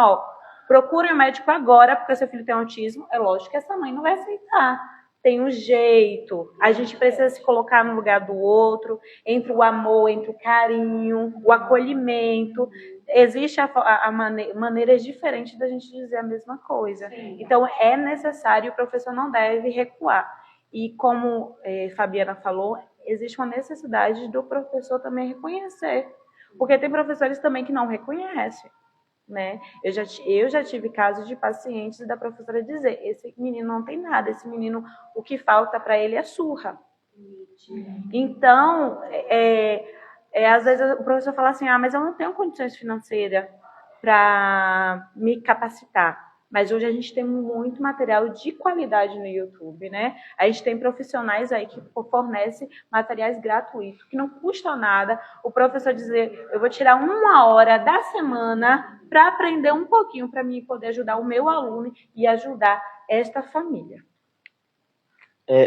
Speaker 5: procure um médico agora porque seu filho tem autismo, é lógico que essa mãe não vai aceitar. Tem um jeito, a gente precisa se colocar no lugar do outro, entre o amor, entre o carinho, o acolhimento. Existe maneiras diferentes da gente dizer a mesma coisa. Então, é necessário, o professor não deve recuar. E como Fabiana falou, existe uma necessidade do professor também reconhecer, porque tem professores também que não reconhecem. Né? Eu já tive casos de pacientes da professora dizer, esse menino não tem nada, esse menino, o que falta para ele é surra. Então, às vezes o professor fala assim, mas eu não tenho condições financeiras para me capacitar. Mas hoje a gente tem muito material de qualidade no YouTube, né? A gente tem profissionais aí que fornecem materiais gratuitos, que não custam nada. O professor dizer, eu vou tirar 1 hora da semana para aprender um pouquinho, para mim poder ajudar o meu aluno e ajudar esta família.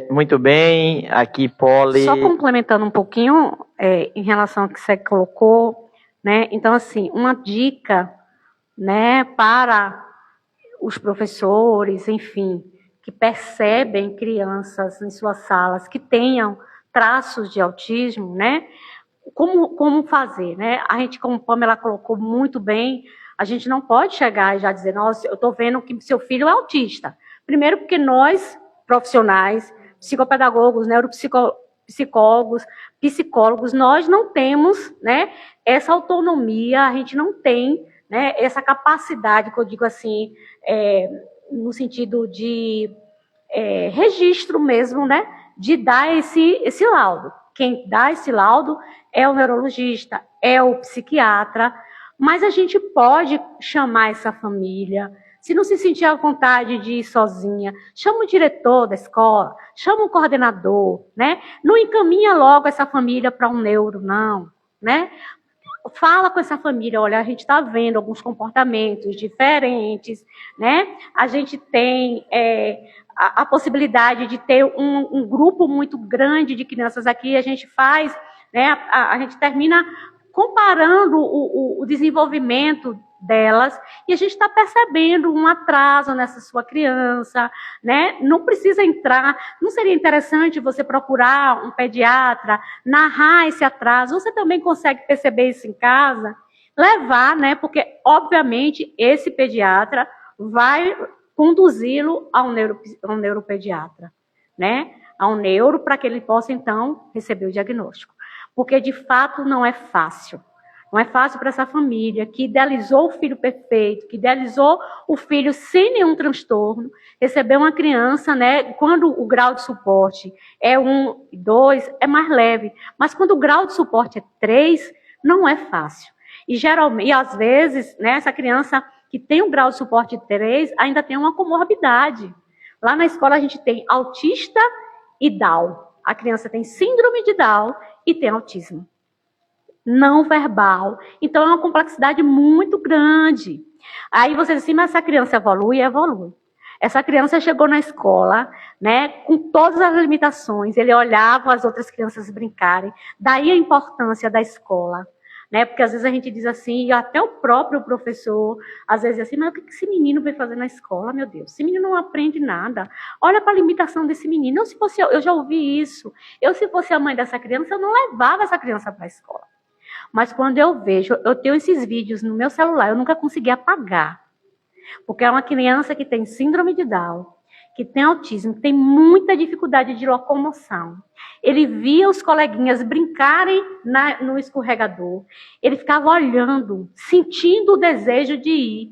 Speaker 6: Muito bem, aqui Poli...
Speaker 3: Só complementando um pouquinho em relação ao que você colocou, né? Então, assim, uma dica, né, para os professores, enfim, que percebem crianças em suas salas que tenham traços de autismo, né? Como fazer, né? A gente, como a Pamela colocou muito bem, a gente não pode chegar e já dizer, nossa, eu estou vendo que seu filho é autista. Primeiro porque nós, profissionais, psicopedagogos, neuropsicólogos, psicólogos, nós não temos, né, essa autonomia, a gente não tem, né, essa capacidade, que eu digo assim, no sentido de registro mesmo, né, de dar esse laudo. Quem dá esse laudo é o neurologista, é o psiquiatra, mas a gente pode chamar essa família. Se não se sentir à vontade de ir sozinha, chama o diretor da escola, chama o coordenador, né? Não encaminha logo essa família para um neuro, não, né? Fala com essa família, olha, a gente está vendo alguns comportamentos diferentes, né? A gente tem a possibilidade de ter um grupo muito grande de crianças aqui, a gente faz, né? A gente termina comparando o desenvolvimento delas, e a gente está percebendo um atraso nessa sua criança, né? Não precisa entrar, não seria interessante você procurar um pediatra, narrar esse atraso, você também consegue perceber isso em casa, levar, né? Porque, obviamente, esse pediatra vai conduzi-lo ao neuropediatra, né? A um neuro, para que ele possa, então, receber o diagnóstico. Porque, de fato, não é fácil. Não é fácil para essa família que idealizou o filho perfeito, que idealizou o filho sem nenhum transtorno, receber uma criança, né, quando o grau de suporte é 1, 2, é mais leve. Mas quando o grau de suporte é 3, não é fácil. E, geralmente, às vezes, né, essa criança que tem um grau de suporte 3 ainda tem uma comorbidade. Lá na escola a gente tem autista e Down. A criança tem síndrome de Down e tem autismo não verbal. Então, é uma complexidade muito grande. Aí você diz assim, mas essa criança evolui? Evolui. Essa criança chegou na escola, né, com todas as limitações, ele olhava as outras crianças brincarem, daí a importância da escola, né, porque às vezes a gente diz assim, e até o próprio professor, às vezes assim, mas o que esse menino veio fazer na escola, meu Deus? Esse menino não aprende nada. Olha para a limitação desse menino. Eu já ouvi isso. Se fosse a mãe dessa criança, eu não levava essa criança para a escola. Mas quando eu vejo, eu tenho esses vídeos no meu celular, eu nunca consegui apagar. Porque é uma criança que tem síndrome de Down, que tem autismo, que tem muita dificuldade de locomoção. Ele via os coleguinhas brincarem no escorregador. Ele ficava olhando, sentindo o desejo de ir.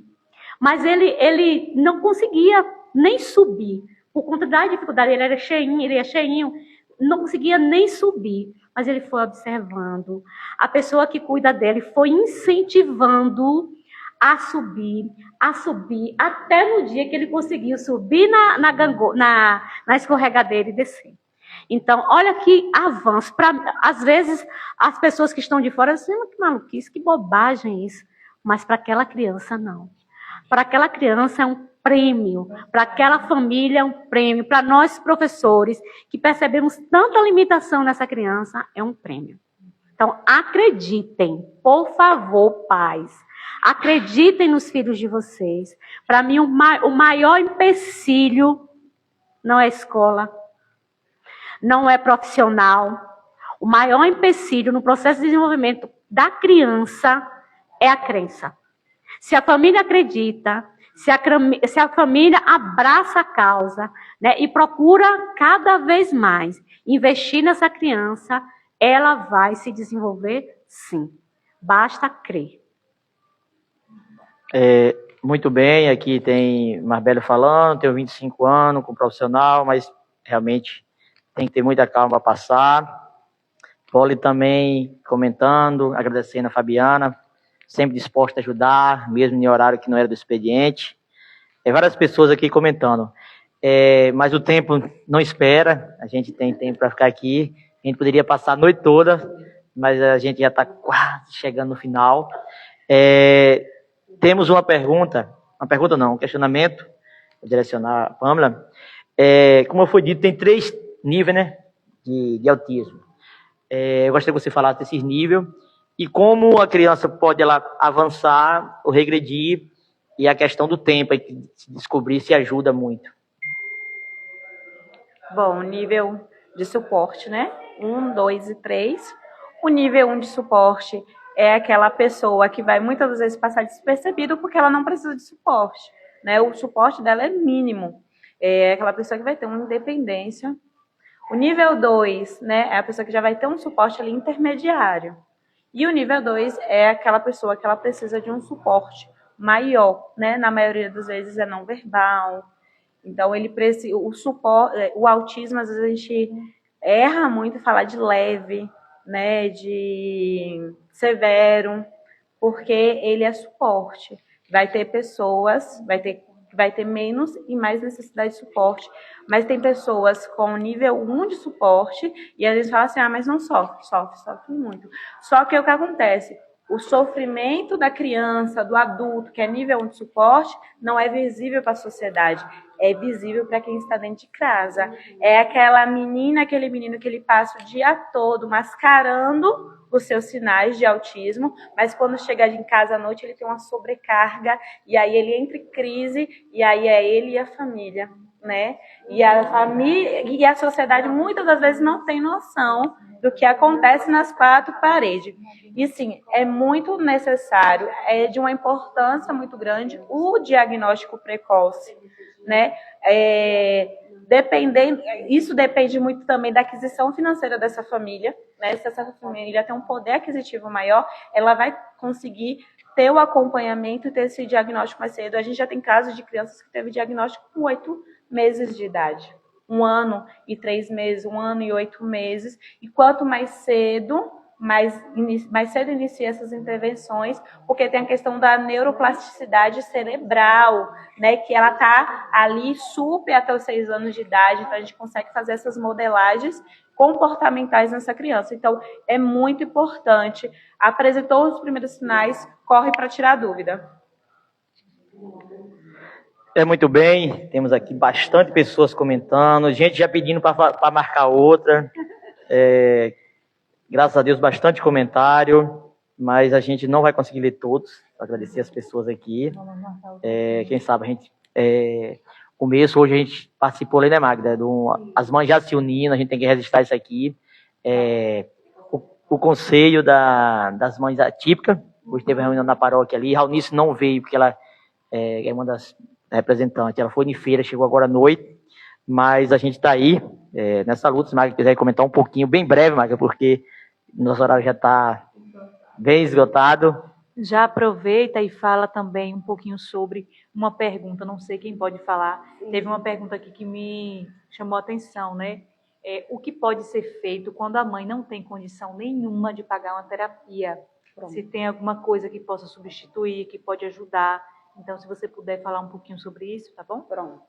Speaker 3: Mas ele não conseguia nem subir. Por conta da dificuldade, ele ia cheinho, não conseguia nem subir. Mas ele foi observando. A pessoa que cuida dele foi incentivando a subir, até no dia que ele conseguiu subir na escorregadeira e descer. Então, olha que avanço. Às vezes, as pessoas que estão de fora dizem, que maluquice, que bobagem isso. Mas para aquela criança, não. Para aquela criança é um prêmio, para aquela família é um prêmio, para nós professores que percebemos tanta limitação nessa criança, é um prêmio. Então, acreditem, por favor, pais. Acreditem nos filhos de vocês. Para mim, o maior empecilho não é escola, não é profissional. O maior empecilho no processo de desenvolvimento da criança é a crença. Se a família acredita, se a família abraça a causa, né, e procura cada vez mais investir nessa criança, ela vai se desenvolver sim. Basta crer.
Speaker 6: Muito bem, aqui tem Marbélio falando, tenho 25 anos, como profissional, mas realmente tem que ter muita calma para passar. Poli também comentando, agradecendo a Fabiana, sempre disposta a ajudar, mesmo em horário que não era do expediente. Várias pessoas aqui comentando. Mas o tempo não espera, a gente tem tempo para ficar aqui, a gente poderia passar a noite toda, mas a gente já está quase chegando no final. Temos uma um questionamento, vou direcionar a Pâmela. Como foi dito, tem 3 níveis, né, de autismo. Eu gostaria que você falasse desses níveis e como a criança pode ela avançar ou regredir, e a questão do tempo, aí, descobrir se ajuda muito.
Speaker 5: Bom, nível de suporte, né? 1, 2 e 3. O nível 1 de suporte é aquela pessoa que vai muitas vezes passar despercebido porque ela não precisa de suporte, né? O suporte dela é mínimo. É aquela pessoa que vai ter uma independência. O nível 2, né, é a pessoa que já vai ter um suporte ali intermediário. E o nível 2 é aquela pessoa que ela precisa de um suporte maior, né? Na maioria das vezes é não verbal. Então ele precisa, o autismo às vezes a gente erra muito em falar de leve, né? De severo, porque ele é suporte. Vai ter pessoas, vai ter menos e mais necessidade de suporte, mas tem pessoas com nível 1 de suporte e às vezes falam assim, mas não sofre muito. Só que o que acontece? O sofrimento da criança, do adulto, que é nível 1 de suporte, não é visível para a sociedade, é visível para quem está dentro de casa. É aquela menina, aquele menino que ele passa o dia todo mascarando os seus sinais de autismo, mas quando chega em casa à noite ele tem uma sobrecarga, e aí ele entra em crise, e aí é ele e a família, né? E a família e a sociedade muitas das vezes não tem noção do que acontece nas 4 paredes. E sim, é muito necessário, é de uma importância muito grande o diagnóstico precoce, né? Isso depende muito também da aquisição financeira dessa família, né? Se essa família tem um poder aquisitivo maior, ela vai conseguir ter o acompanhamento e ter esse diagnóstico mais cedo. A gente já tem casos de crianças que teve diagnóstico com 8 meses de idade. 1 ano e 3 meses, 1 ano e 8 meses. E quanto mais cedo inicia essas intervenções, porque tem a questão da neuroplasticidade cerebral, né, que ela está ali super até os 6 anos de idade, então a gente consegue fazer essas modelagens comportamentais nessa criança. Então, é muito importante. Apresentou os primeiros sinais, corre para tirar a dúvida.
Speaker 6: Muito bem, temos aqui bastante pessoas comentando, gente já pedindo para marcar outra. Graças a Deus, bastante comentário, mas a gente não vai conseguir ler todos. Agradecer as pessoas aqui. Quem sabe a gente... hoje a gente participou, né, Magda? As mães já se unindo, a gente tem que registrar isso aqui. O conselho das mães atípicas, hoje teve uma reunião na paróquia ali. Raunice não veio, porque ela é uma das representantes. Ela foi em feira, chegou agora à noite, mas a gente está aí nessa luta. Se a Magda quiser comentar um pouquinho, bem breve, Magda, porque nosso horário já está bem esgotado.
Speaker 1: Já aproveita e fala também um pouquinho sobre uma pergunta, não sei quem pode falar. Teve uma pergunta aqui que me chamou a atenção, né? O que pode ser feito quando a mãe não tem condição nenhuma de pagar uma terapia? Pronto. Se tem alguma coisa que possa substituir, que pode ajudar. Então, se você puder falar um pouquinho sobre isso, tá bom?
Speaker 4: Pronto.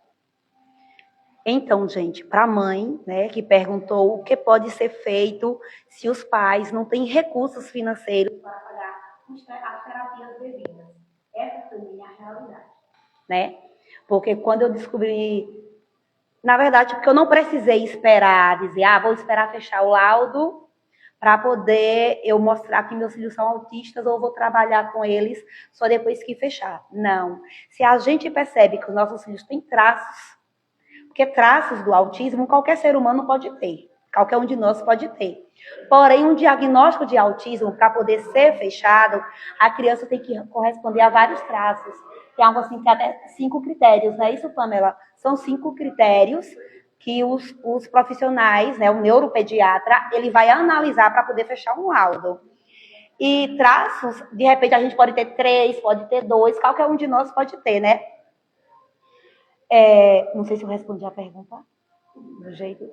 Speaker 4: Então, gente, para a mãe, né, que perguntou o que pode ser feito se os pais não têm recursos financeiros para pagar as terapias devidas. Essa também é a realidade, né? Porque quando eu descobri, na verdade, porque eu não precisei esperar, dizer, vou esperar fechar o laudo para poder eu mostrar que meus filhos são autistas ou vou trabalhar com eles só depois que fechar. Não. Se a gente percebe que os nossos filhos têm traços, porque traços do autismo qualquer ser humano pode ter, qualquer um de nós pode ter. Porém, um diagnóstico de autismo, para poder ser fechado, a criança tem que corresponder a vários traços. Tem algo assim que até 5 critérios, não é isso, Pamela? São 5 critérios que os profissionais, né, o neuropediatra, ele vai analisar para poder fechar um laudo. E traços, de repente, a gente pode ter 3, pode ter 2, qualquer um de nós pode ter, né? Não sei se eu respondi a pergunta do jeito.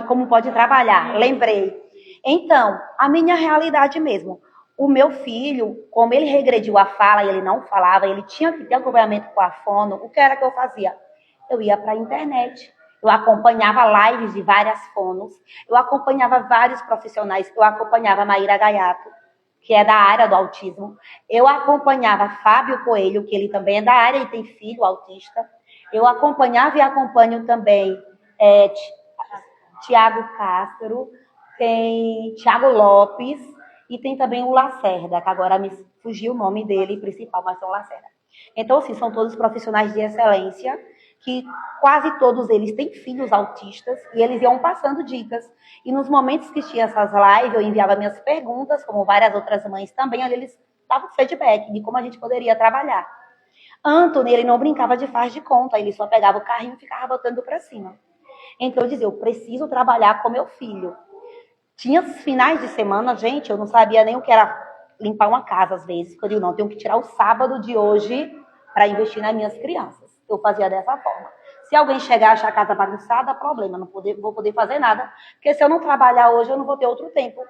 Speaker 4: Como pode trabalhar? Lembrei. Então, a minha realidade mesmo. O meu filho, como ele regrediu a fala e ele não falava, ele tinha que ter acompanhamento com a fono, o que era que eu fazia? Eu ia para a internet. Eu acompanhava lives de várias fonos, eu acompanhava vários profissionais, eu acompanhava a Maíra Gaiato, que é da área do autismo, eu acompanhava Fábio Coelho, que ele também é da área e tem filho autista, eu acompanhava e acompanho também Tiago Castro, tem Tiago Lopes e tem também o Lacerda, que agora me fugiu o nome dele principal, mas é o Lacerda. Então, assim, são todos profissionais de excelência, que quase todos eles têm filhos autistas e eles iam passando dicas. E nos momentos que tinha essas lives, eu enviava minhas perguntas, como várias outras mães também, ali eles davam feedback de como a gente poderia trabalhar. Anthony, ele não brincava de faz de conta, ele só pegava o carrinho e ficava botando para cima. Então eu dizia, eu preciso trabalhar com meu filho. Tinha finais de semana, gente, eu não sabia nem o que era limpar uma casa às vezes. Eu digo, não, eu tenho que tirar o sábado de hoje para investir nas minhas crianças. Eu fazia dessa forma. Se alguém chegar e achar a casa bagunçada, problema, não vou poder fazer nada, porque se eu não trabalhar hoje, eu não vou ter outro tempo.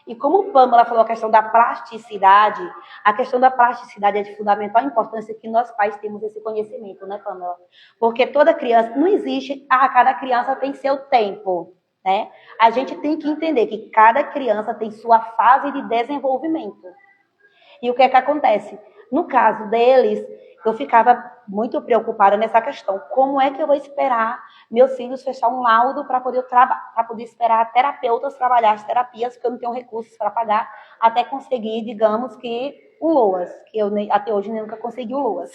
Speaker 4: E como o Pamela falou a questão da plasticidade, a questão da plasticidade é de fundamental importância que nós pais temos esse conhecimento, né, Pamela? Porque toda criança, não existe, cada criança tem seu tempo, né? A gente tem que entender que cada criança tem sua fase de desenvolvimento. E o que é que acontece? No caso deles, eu ficava muito preocupada nessa questão. Como é que eu vou esperar meus filhos fechar um laudo para poder esperar terapeutas trabalhar as terapias, porque eu não tenho recursos para pagar, até conseguir, digamos que, o LOAS, que eu até hoje nunca consegui o LOAS.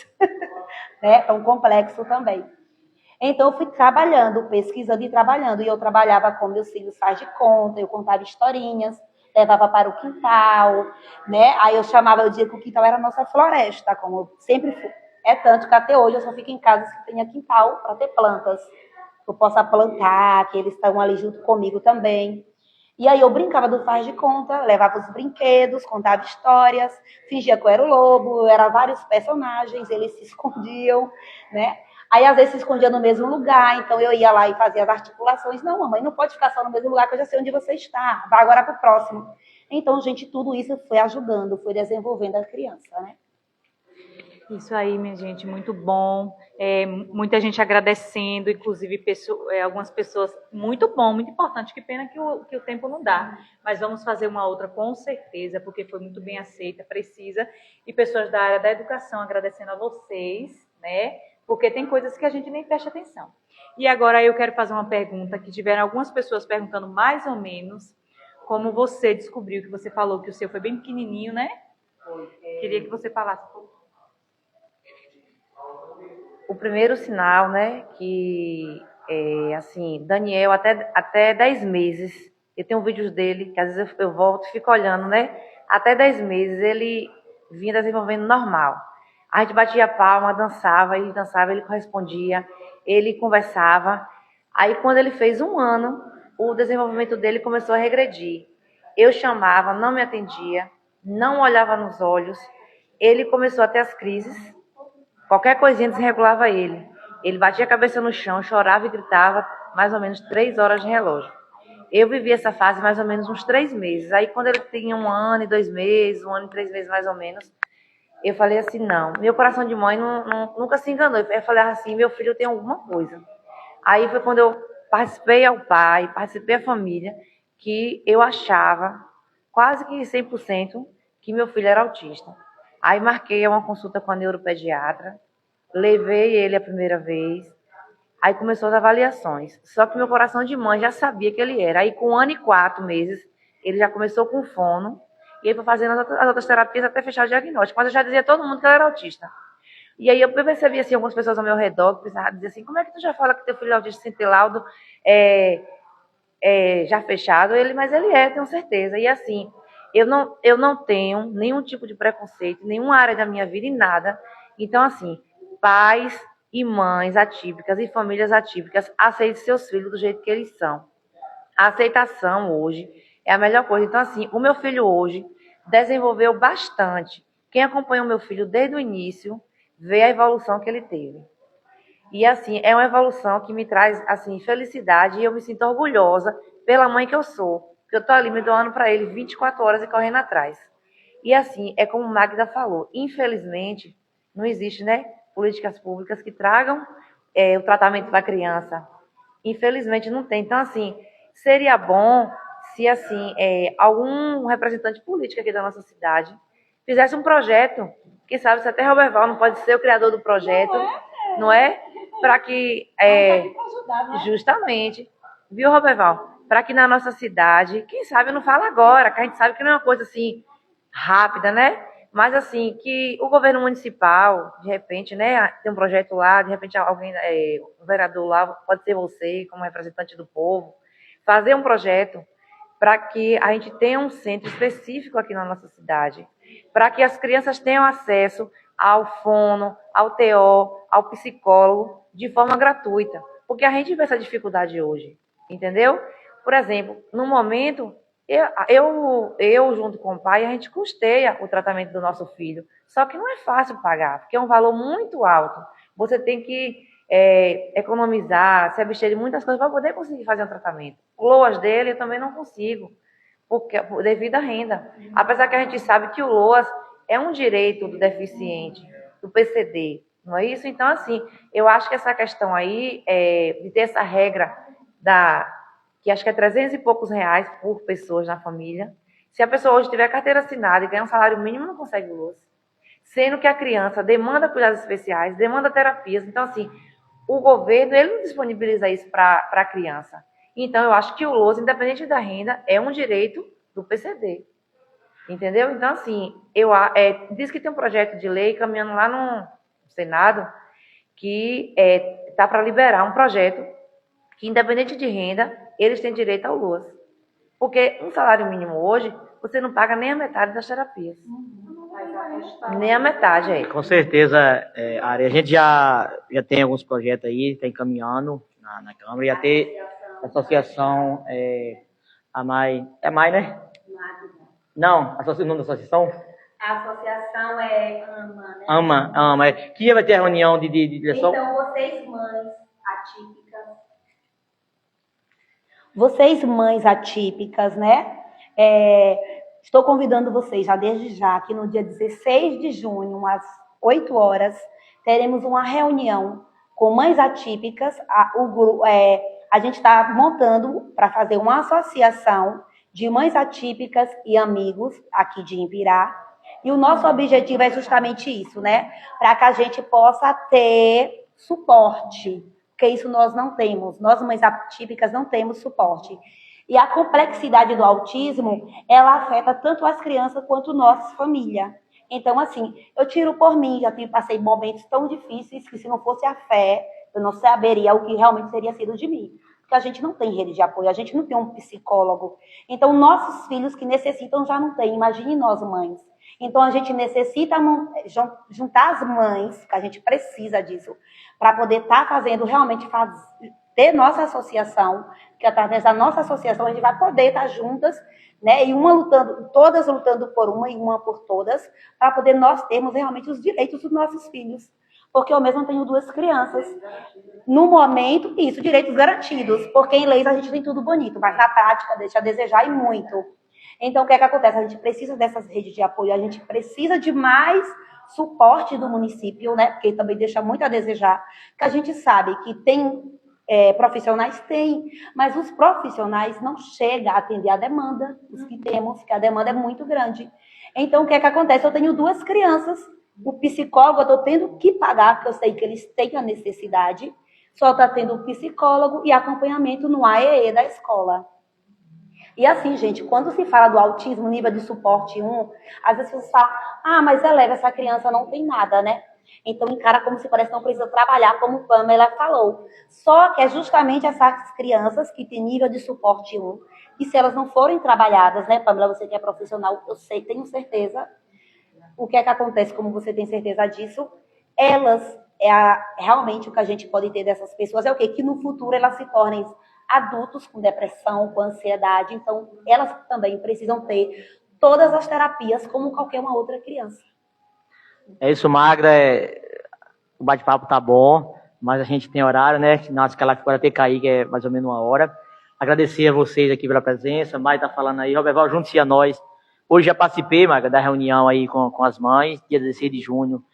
Speaker 4: Né? É um complexo também. Então, eu fui trabalhando, pesquisando e trabalhando. E eu trabalhava com meus filhos faz de conta, eu contava historinhas, levava para o quintal, né? Aí eu dizia que o quintal era a nossa floresta, como eu sempre fui. É tanto que até hoje eu só fico em casas que tenha quintal para ter plantas. Eu possa plantar, que eles estão ali junto comigo também. E aí eu brincava do faz de conta, levava os brinquedos, contava histórias, fingia que eu era o lobo, eu era vários personagens, eles se escondiam, né? Aí, às vezes, se escondia no mesmo lugar, então eu ia lá e fazia as articulações. Não, mamãe, não pode ficar só no mesmo lugar, que eu já sei onde você está. Vai agora para o próximo. Então, gente, tudo isso foi ajudando, foi desenvolvendo a criança, né?
Speaker 1: Isso aí, minha gente, muito bom. Muita gente agradecendo, inclusive algumas pessoas. Muito bom, muito importante. Que pena que o tempo não dá. Mas vamos fazer uma outra com certeza, porque foi muito bem aceita, precisa. E pessoas da área da educação agradecendo a vocês, né? Porque tem coisas que a gente nem presta atenção. E agora eu quero fazer uma pergunta, que tiveram algumas pessoas perguntando mais ou menos como você descobriu, que você falou que o seu foi bem pequenininho, né? Queria que você falasse um pouco.
Speaker 2: O primeiro sinal, né, que assim, Daniel, até 10 meses, eu tenho vídeos dele, que às vezes eu volto e fico olhando, né? Até 10 meses ele vinha desenvolvendo normal. A gente batia palma, dançava, ele correspondia, ele conversava. Aí, quando ele fez 1 ano, o desenvolvimento dele começou a regredir. Eu chamava, não me atendia, não olhava nos olhos. Ele começou a ter as crises. Qualquer coisinha desregulava ele. Ele batia a cabeça no chão, chorava e gritava mais ou menos 3 horas de relógio. Eu vivi essa fase mais ou menos uns 3 meses. Aí, quando ele tinha 1 ano e 2 meses, 1 ano e 3 meses mais ou menos, eu falei assim, não, meu coração de mãe nunca se enganou. Eu falei assim, meu filho tem alguma coisa. Aí foi quando eu participei ao pai, participei à família, que eu achava quase que 100% que meu filho era autista. Aí marquei uma consulta com a neuropediatra, levei ele a primeira vez, aí começou as avaliações. Só que meu coração de mãe já sabia que ele era. Aí com 1 ano e 4 meses, ele já começou com fono, e ele foi fazendo as outras terapias até fechar o diagnóstico. Mas eu já dizia a todo mundo que ele era autista. E aí eu percebi assim, algumas pessoas ao meu redor que precisavam dizer assim, como é que tu já fala que teu filho é autista sem ter laudo já fechado? Mas ele tenho certeza. E assim, eu não tenho nenhum tipo de preconceito, nenhuma área da minha vida e nada. Então, assim, pais e mães atípicas e famílias atípicas, aceitem seus filhos do jeito que eles são. A aceitação hoje é a melhor coisa. Então, assim, o meu filho hoje desenvolveu bastante. Quem acompanha o meu filho desde o início vê a evolução que ele teve. E, assim, é uma evolução que me traz, assim, felicidade e eu me sinto orgulhosa pela mãe que eu sou. Porque eu estou ali me doando para ele 24 horas e correndo atrás. E, assim, é como Magda falou, infelizmente, não existe, né, políticas públicas que tragam o tratamento da criança. Infelizmente, não tem. Então, assim, seria bom se, assim, algum representante político aqui da nossa cidade fizesse um projeto, quem sabe se até Roberval não pode ser o criador do projeto, não é? Para que, justamente, viu, Roberval? Para que na nossa cidade, quem sabe não fala agora, que a gente sabe que não é uma coisa assim rápida, né? Mas assim, que o governo municipal, de repente, né, tem um projeto lá, de repente alguém, um vereador lá, pode ser você, como representante do povo, fazer um projeto para que a gente tenha um centro específico aqui na nossa cidade, para que as crianças tenham acesso ao fono, ao TO, ao psicólogo, de forma gratuita, porque a gente vê essa dificuldade hoje, entendeu? Por exemplo, no momento, eu junto com o pai, a gente custeia o tratamento do nosso filho, só que não é fácil pagar, porque é um valor muito alto. Você tem que economizar, se abster de muitas coisas para poder conseguir fazer um tratamento. LOAS dele eu também não consigo, porque devido à renda. Apesar que a gente sabe que o LOAS é um direito do deficiente, do PCD, não é isso? Então, assim, eu acho que essa questão aí, de ter essa regra que acho que é 300 e poucos reais por pessoa na família, se a pessoa hoje tiver carteira assinada e ganhar um salário mínimo, não consegue o LOAS. Sendo que a criança demanda cuidados especiais, demanda terapias. Então, assim, o governo, ele não disponibiliza isso para a criança. Então, eu acho que o LOAS, independente da renda, é um direito do PCD. Entendeu? Então, assim, diz que tem um projeto de lei caminhando lá no Senado que está para liberar um projeto que, independente de renda, eles têm direito ao LOAS. Porque um salário mínimo hoje, você não paga nem a metade das terapias. Nem a metade aí.
Speaker 6: Com certeza, Ari, a gente já tem alguns projetos aí, está encaminhando na Câmara, e até a associação, a MAI, é MAI, né? Não, o nome da associação?
Speaker 4: A associação é AMA, né?
Speaker 6: AMA. Que dia vai ter a reunião de direção?
Speaker 4: Então, vocês mães atípicas, né? Estou convidando vocês já desde já, que no dia 16 de junho, às 8 horas, teremos uma reunião com mães atípicas. A gente está montando para fazer uma associação de mães atípicas e amigos aqui de Imbirá. E o nosso objetivo é justamente isso, né? Para que a gente possa ter suporte, porque isso nós não temos. Nós, mães atípicas, não temos suporte. E a complexidade do autismo, ela afeta tanto as crianças quanto nossa família. Então, assim, eu tiro por mim, já passei momentos tão difíceis que se não fosse a fé, eu não saberia o que realmente teria sido de mim. Porque a gente não tem rede de apoio, a gente não tem um psicólogo. Então, nossos filhos que necessitam já não tem. Imagine nós, mães. Então, a gente necessita juntar as mães, que a gente precisa disso, para poder estar fazendo, realmente ter nossa associação, que através da nossa associação a gente vai poder estar juntas, né? E todas lutando por uma e uma por todas, para poder nós termos realmente os direitos dos nossos filhos. Porque eu mesma tenho 2 crianças. No momento, isso, direitos garantidos. Porque em leis a gente tem tudo bonito, mas na prática deixa a desejar e muito. Então, o que é que acontece? A gente precisa dessas redes de apoio, a gente precisa de mais suporte do município, né? Porque também deixa muito a desejar. Que a gente sabe que tem profissionais têm, mas os profissionais não chegam a atender a demanda, os que temos, que a demanda é muito grande. Então, o que é que acontece? Eu tenho 2 crianças, o psicólogo eu estou tendo que pagar, porque eu sei que eles têm a necessidade, só está tendo o psicólogo e acompanhamento no AEE da escola. E assim, gente, quando se fala do autismo, nível de suporte 1, às vezes você fala, mas é leve, essa criança não tem nada, né? Então, encara como se parece que não precisa trabalhar, como o Pamela falou. Só que é justamente essas crianças que têm nível de suporte 1, e se elas não forem trabalhadas, né, Pamela, você que é profissional, eu sei, tenho certeza, o que é que acontece, como você tem certeza disso, elas, realmente o que a gente pode ter dessas pessoas é o quê? Que no futuro elas se tornem adultos com depressão, com ansiedade, então elas também precisam ter todas as terapias como qualquer uma outra criança.
Speaker 6: É isso, Magda. O bate-papo tá bom, mas a gente tem horário, né? Nossa, aquela ficou até cair, que é mais ou menos 1 hora. Agradecer a vocês aqui pela presença. A Mai tá falando aí, Roberval, junte-se a nós. Hoje já participei, Magda, da reunião aí com as mães, dia 16 de junho.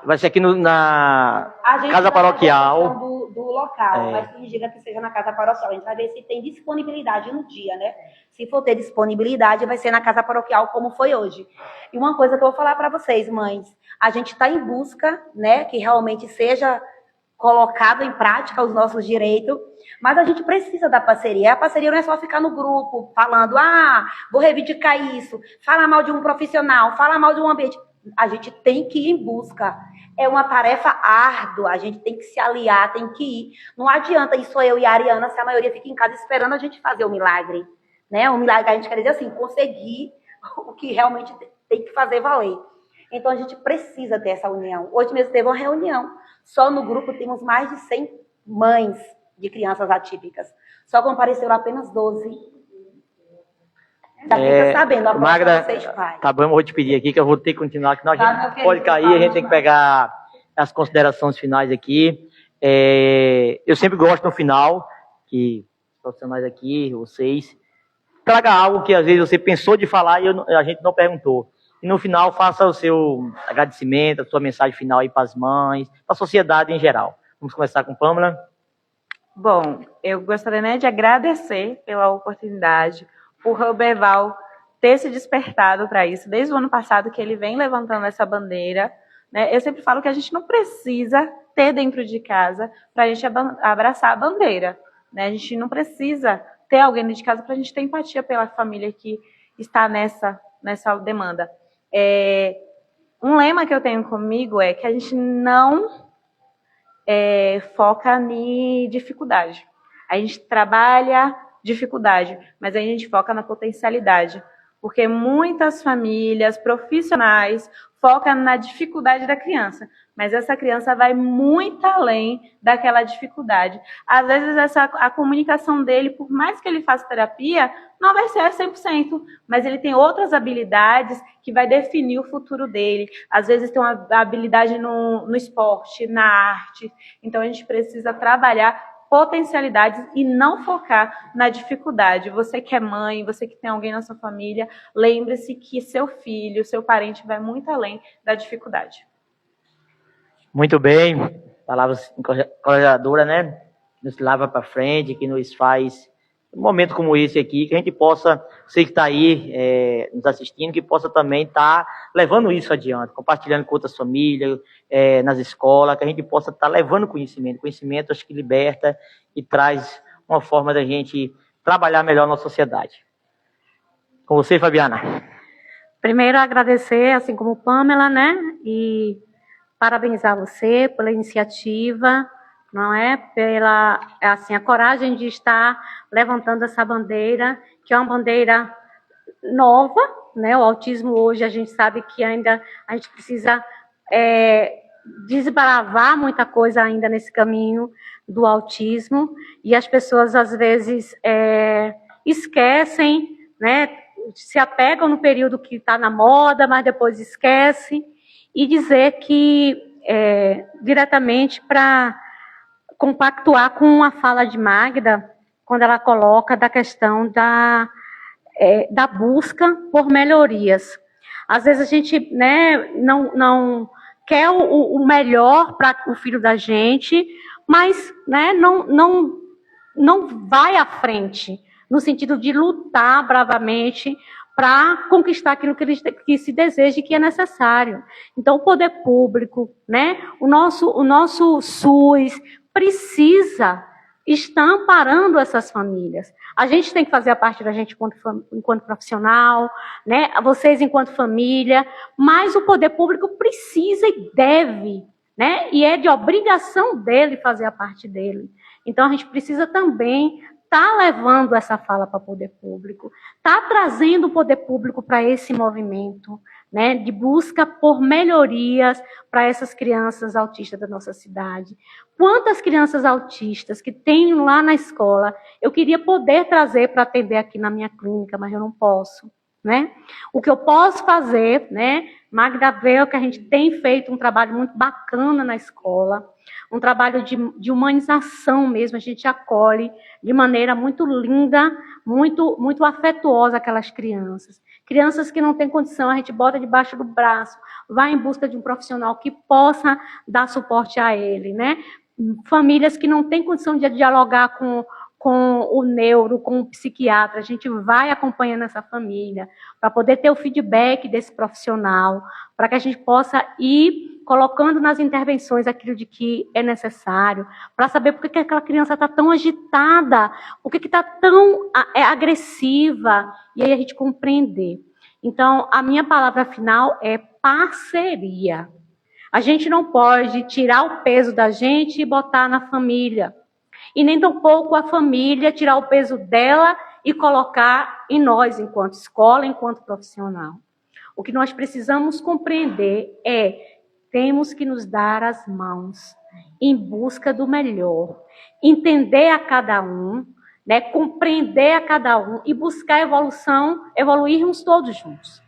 Speaker 6: Vai ser aqui na Casa Paroquial.
Speaker 4: Do local, mas que diga que seja na Casa Paroquial. A gente vai ver se tem disponibilidade no dia, né? Se for ter disponibilidade, vai ser na Casa Paroquial, como foi hoje. E uma coisa que eu vou falar para vocês, mães, a gente está em busca, né, que realmente seja colocado em prática os nossos direitos, mas a gente precisa da parceria. A parceria não é só ficar no grupo falando, vou reivindicar isso, falar mal de um profissional, falar mal de um ambiente. A gente tem que ir em busca. É uma tarefa árdua, a gente tem que se aliar, tem que ir. Não adianta isso eu e a Ariana se a maioria fica em casa esperando a gente fazer o milagre. Né? O milagre a gente quer dizer assim, conseguir o que realmente tem que fazer valer. Então a gente precisa ter essa união. Hoje mesmo teve uma reunião, só no grupo temos mais de 100 mães de crianças atípicas. Só compareceram apenas 12. Já fica sabendo, a
Speaker 6: Magda,
Speaker 4: vocês vai.
Speaker 6: Tá bom, eu vou te pedir aqui que eu vou ter que continuar, que nós pode cair, a gente tem que pegar as considerações finais aqui. Eu sempre gosto no final, que os profissionais aqui, vocês, traga algo que às vezes você pensou de falar e a gente não perguntou. E no final faça o seu agradecimento, a sua mensagem final aí para as mães, para a sociedade em geral. Vamos começar com Pamela.
Speaker 5: Bom, eu gostaria, né, de agradecer pela oportunidade, por Roberval ter se despertado para isso, desde o ano passado que ele vem levantando essa bandeira. Né? Eu sempre falo que a gente não precisa ter dentro de casa para a gente abraçar a bandeira. Né? A gente não precisa ter alguém dentro de casa para a gente ter empatia pela família que está nessa demanda. Um lema que eu tenho comigo é que a gente não foca em dificuldade. A gente trabalha dificuldade, mas a gente foca na potencialidade, porque muitas famílias profissionais focam na dificuldade da criança, mas essa criança vai muito além daquela dificuldade. Às vezes a comunicação dele, por mais que ele faça terapia, não vai ser 100%, mas ele tem outras habilidades que vai definir o futuro dele. Às vezes tem uma habilidade no esporte, na arte, então a gente precisa trabalhar potencialidades e não focar na dificuldade. Você que é mãe, você que tem alguém na sua família, lembre-se que seu filho, seu parente vai muito além da dificuldade.
Speaker 6: Muito bem, palavras encorajadoras, né? Nos leva para frente, que nos faz um momento como esse aqui, que a gente possa, você que está aí nos assistindo, que possa também estar levando isso adiante, compartilhando com outras famílias, nas escolas, que a gente possa estar levando conhecimento. Conhecimento acho que liberta e traz uma forma da gente trabalhar melhor na sociedade. Com você, Fabiana.
Speaker 3: Primeiro, agradecer, assim como Pamela, né? E parabenizar você pela iniciativa, não é? Pela, assim, a coragem de estar levantando essa bandeira, que é uma bandeira nova, né? O autismo hoje, a gente sabe que ainda a gente precisa desbravar muita coisa ainda nesse caminho do autismo, e as pessoas, às vezes, esquecem, né? Se apegam no período que está na moda, mas depois esquecem, e dizer que, diretamente para compactuar com a fala de Magda, quando ela coloca da questão da busca por melhorias. Às vezes a gente, né, não quer o melhor para o filho da gente, mas, né, não vai à frente, no sentido de lutar bravamente para conquistar aquilo que se deseja e que é necessário. Então, o poder público, né, o nosso SUS está amparando essas famílias. A gente tem que fazer a parte da gente enquanto profissional, né, vocês enquanto família, mas o poder público precisa e deve, né, e é de obrigação dele fazer a parte dele. Então, a gente precisa também estar levando essa fala para o poder público, estar trazendo o poder público para esse movimento, né, de busca por melhorias para essas crianças autistas da nossa cidade. Quantas crianças autistas que tem lá na escola, eu queria poder trazer para atender aqui na minha clínica, mas eu não posso, né? O que eu posso fazer, né, Magda veio que a gente tem feito um trabalho muito bacana na escola, um trabalho de humanização mesmo, a gente acolhe de maneira muito linda, muito afetuosa aquelas crianças. Crianças que não têm condição, a gente bota debaixo do braço, vai em busca de um profissional que possa dar suporte a ele, né? Famílias que não têm condição de dialogar com o neuro, com o psiquiatra, a gente vai acompanhando essa família, para poder ter o feedback desse profissional, para que a gente possa ir colocando nas intervenções aquilo de que é necessário, para saber por que aquela criança está tão agitada, por que está tão agressiva, e aí a gente compreender. Então, a minha palavra final é parceria. A gente não pode tirar o peso da gente e botar na família. E nem tampouco a família tirar o peso dela e colocar em nós, enquanto escola, enquanto profissional. O que nós precisamos compreender temos que nos dar as mãos em busca do melhor, entender a cada um, né, compreender a cada um e buscar evolução, evoluirmos todos juntos.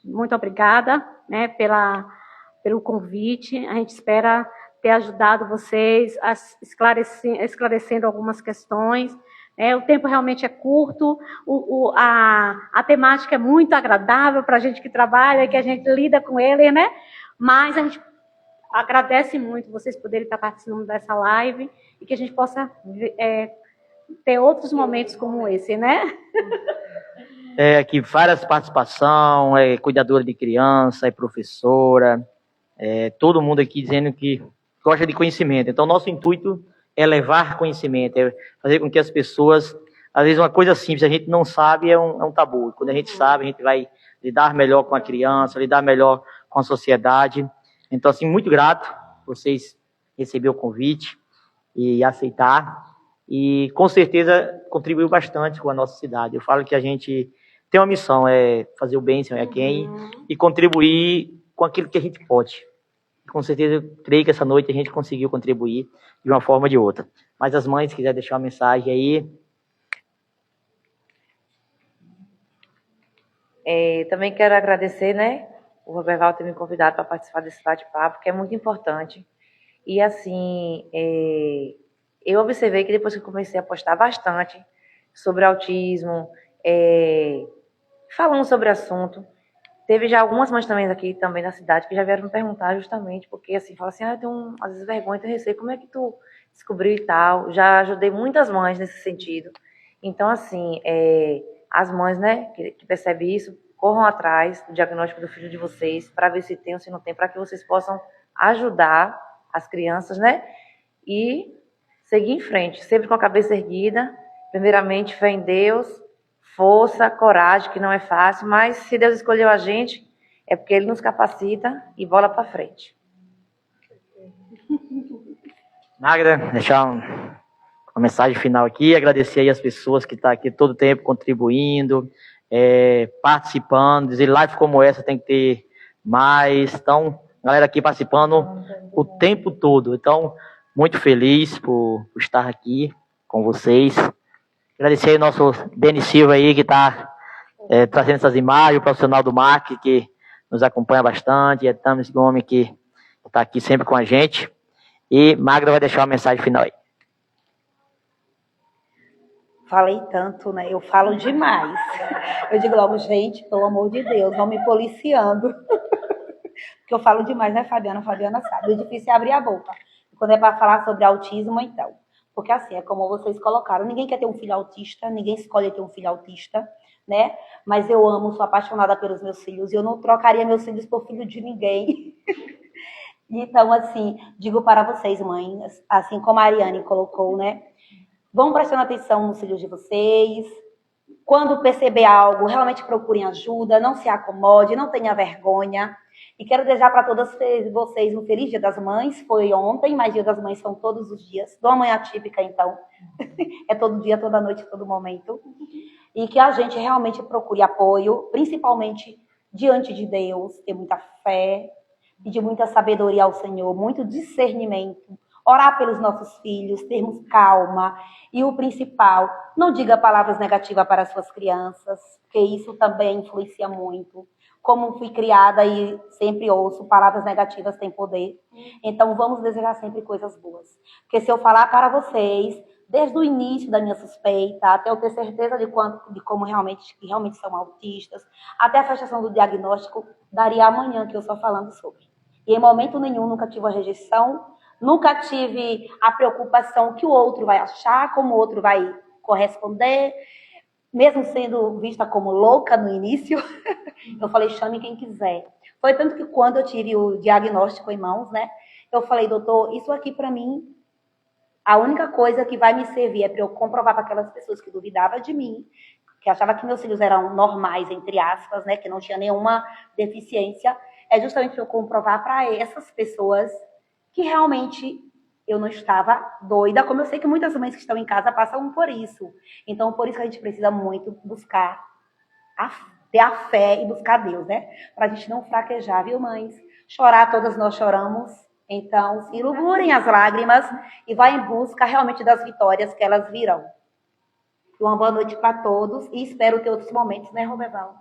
Speaker 3: Muito obrigada, né, pelo convite. A gente espera ter ajudado vocês a esclarecendo algumas questões. O tempo realmente é curto, a temática é muito agradável para a gente que trabalha, que a gente lida com ele, né? Mas a gente agradece muito vocês poderem estar participando dessa live e que a gente possa ter outros momentos como esse, né?
Speaker 6: Aqui várias participações, cuidadora de criança, professora, todo mundo aqui dizendo que gosta de conhecimento. Então, nosso intuito é levar conhecimento, é fazer com que as pessoas, às vezes uma coisa simples, a gente não sabe, é um tabu. Quando a gente sabe, a gente vai lidar melhor com a criança, lidar melhor com a sociedade. Então, assim, muito grato por vocês receber o convite e aceitar. E, com certeza, contribuiu bastante com a nossa cidade. Eu falo que a gente tem uma missão, é fazer o bem, sem quem, e contribuir com aquilo que a gente pode. Com certeza, eu creio que essa noite a gente conseguiu contribuir de uma forma ou de outra. Mas as mães, se quiserem deixar uma mensagem aí.
Speaker 2: Também quero agradecer, né, o Roberval ter me convidado para participar desse bate-papo, que é muito importante. E, assim, eu observei que depois que eu comecei a postar bastante sobre autismo, falando sobre o assunto, teve já algumas mães também aqui também na cidade que já vieram me perguntar justamente, porque assim, fala assim, eu tenho às vezes vergonha, tenho receio, como é que tu descobriu e tal? Já ajudei muitas mães nesse sentido. Então, assim, as mães, né, que percebem isso, corram atrás do diagnóstico do filho de vocês, para ver se tem ou se não tem, para que vocês possam ajudar as crianças, né, e seguir em frente, sempre com a cabeça erguida, primeiramente fé em Deus, força, coragem, que não é fácil, mas se Deus escolheu a gente, é porque Ele nos capacita e bola para frente.
Speaker 6: Magda, deixar uma mensagem final aqui, agradecer aí as pessoas que estão aqui todo o tempo contribuindo, participando, dizer live como essa tem que ter mais, então, galera aqui participando o tempo todo, então, muito feliz por estar aqui com vocês. Agradecer aí o nosso Denis Silva aí, que está trazendo essas imagens, o profissional do marketing, que nos acompanha bastante, e Tamis Gomes, que está aqui sempre com a gente. E Magda vai deixar uma mensagem final aí.
Speaker 4: Falei tanto, né? Eu falo demais. Eu digo logo, gente, pelo amor de Deus, não me policiando. Porque eu falo demais, né, Fabiana? Fabiana sabe. O difícil é abrir a boca. Quando é para falar sobre autismo, então. Porque assim, é como vocês colocaram, ninguém quer ter um filho autista, ninguém escolhe ter um filho autista, né? Mas eu amo, sou apaixonada pelos meus filhos, e eu não trocaria meus filhos por filho de ninguém. Então, assim, digo para vocês, mães, assim como a Ariane colocou, né? Vão prestando atenção nos filhos de vocês. Quando perceber algo, realmente procurem ajuda, não se acomode, não tenha vergonha. E quero desejar para todas vocês um feliz Dia das Mães. Foi ontem, mas Dia das Mães são todos os dias. De uma manhã típica, então. É todo dia, toda noite, todo momento. E que a gente realmente procure apoio, principalmente diante de Deus, ter muita fé, pedir muita sabedoria ao Senhor, muito discernimento, orar pelos nossos filhos, termos calma. E o principal, não diga palavras negativas para as suas crianças, porque isso também influencia muito. Como fui criada e sempre ouço, palavras negativas têm poder. Então, vamos desejar sempre coisas boas. Porque se eu falar para vocês, desde o início da minha suspeita, até eu ter certeza de como realmente são autistas, até a fechação do diagnóstico, daria amanhã que eu só falando sobre. E em momento nenhum nunca tive a rejeição, nunca tive a preocupação que o outro vai achar, como o outro vai corresponder, mesmo sendo vista como louca no início. Eu falei, chame quem quiser. Foi tanto que quando eu tive o diagnóstico em mãos, né, eu falei, doutor, isso aqui para mim, a única coisa que vai me servir é para eu comprovar para aquelas pessoas que duvidavam de mim, que achavam que meus filhos eram normais, entre aspas, né, que não tinha nenhuma deficiência, é justamente para eu comprovar para essas pessoas que realmente eu não estava doida, como eu sei que muitas mães que estão em casa passam por isso. Então, por isso que a gente precisa muito buscar ter a fé e buscar Deus, né? Para a gente não fraquejar, viu, mães? Chorar, todas nós choramos. Então, segurem as lágrimas e vá em busca realmente das vitórias que elas virão. Uma boa noite para todos e espero ter outros momentos, né, Roberval?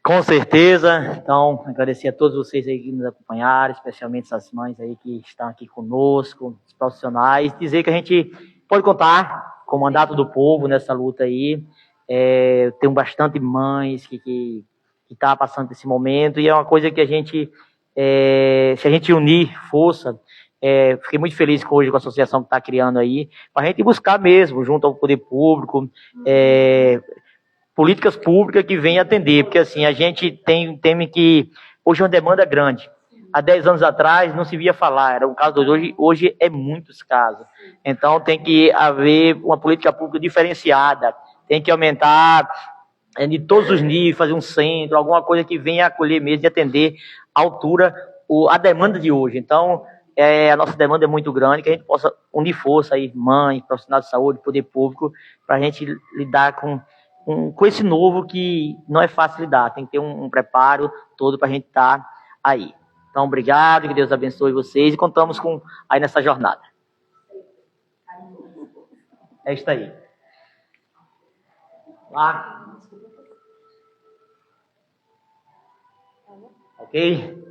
Speaker 6: Com certeza. Então, agradecer a todos vocês aí que nos acompanharam, especialmente essas mães aí que estão aqui conosco, os profissionais. Dizer que a gente pode contar com o mandato do povo nessa luta aí. Tenho bastante mães que tá passando por esse momento e é uma coisa que a gente, se a gente unir força, fiquei muito feliz hoje com a associação que está criando aí, para a gente buscar mesmo, junto ao poder público, políticas públicas que venham atender, porque assim, a gente tem que, hoje é uma demanda grande. Há 10 anos atrás não se via falar, era um caso hoje é muitos casos. Então tem que haver uma política pública diferenciada, tem que aumentar de todos os níveis, fazer um centro, alguma coisa que venha acolher mesmo e atender à altura a demanda de hoje. Então, a nossa demanda é muito grande, que a gente possa unir força aí, mãe, profissional de saúde, poder público, para a gente lidar com esse novo que não é fácil lidar, tem que ter um preparo todo para a gente estar aí. Então, obrigado, que Deus abençoe vocês e contamos com aí nessa jornada. É isso aí. Lá. Ok?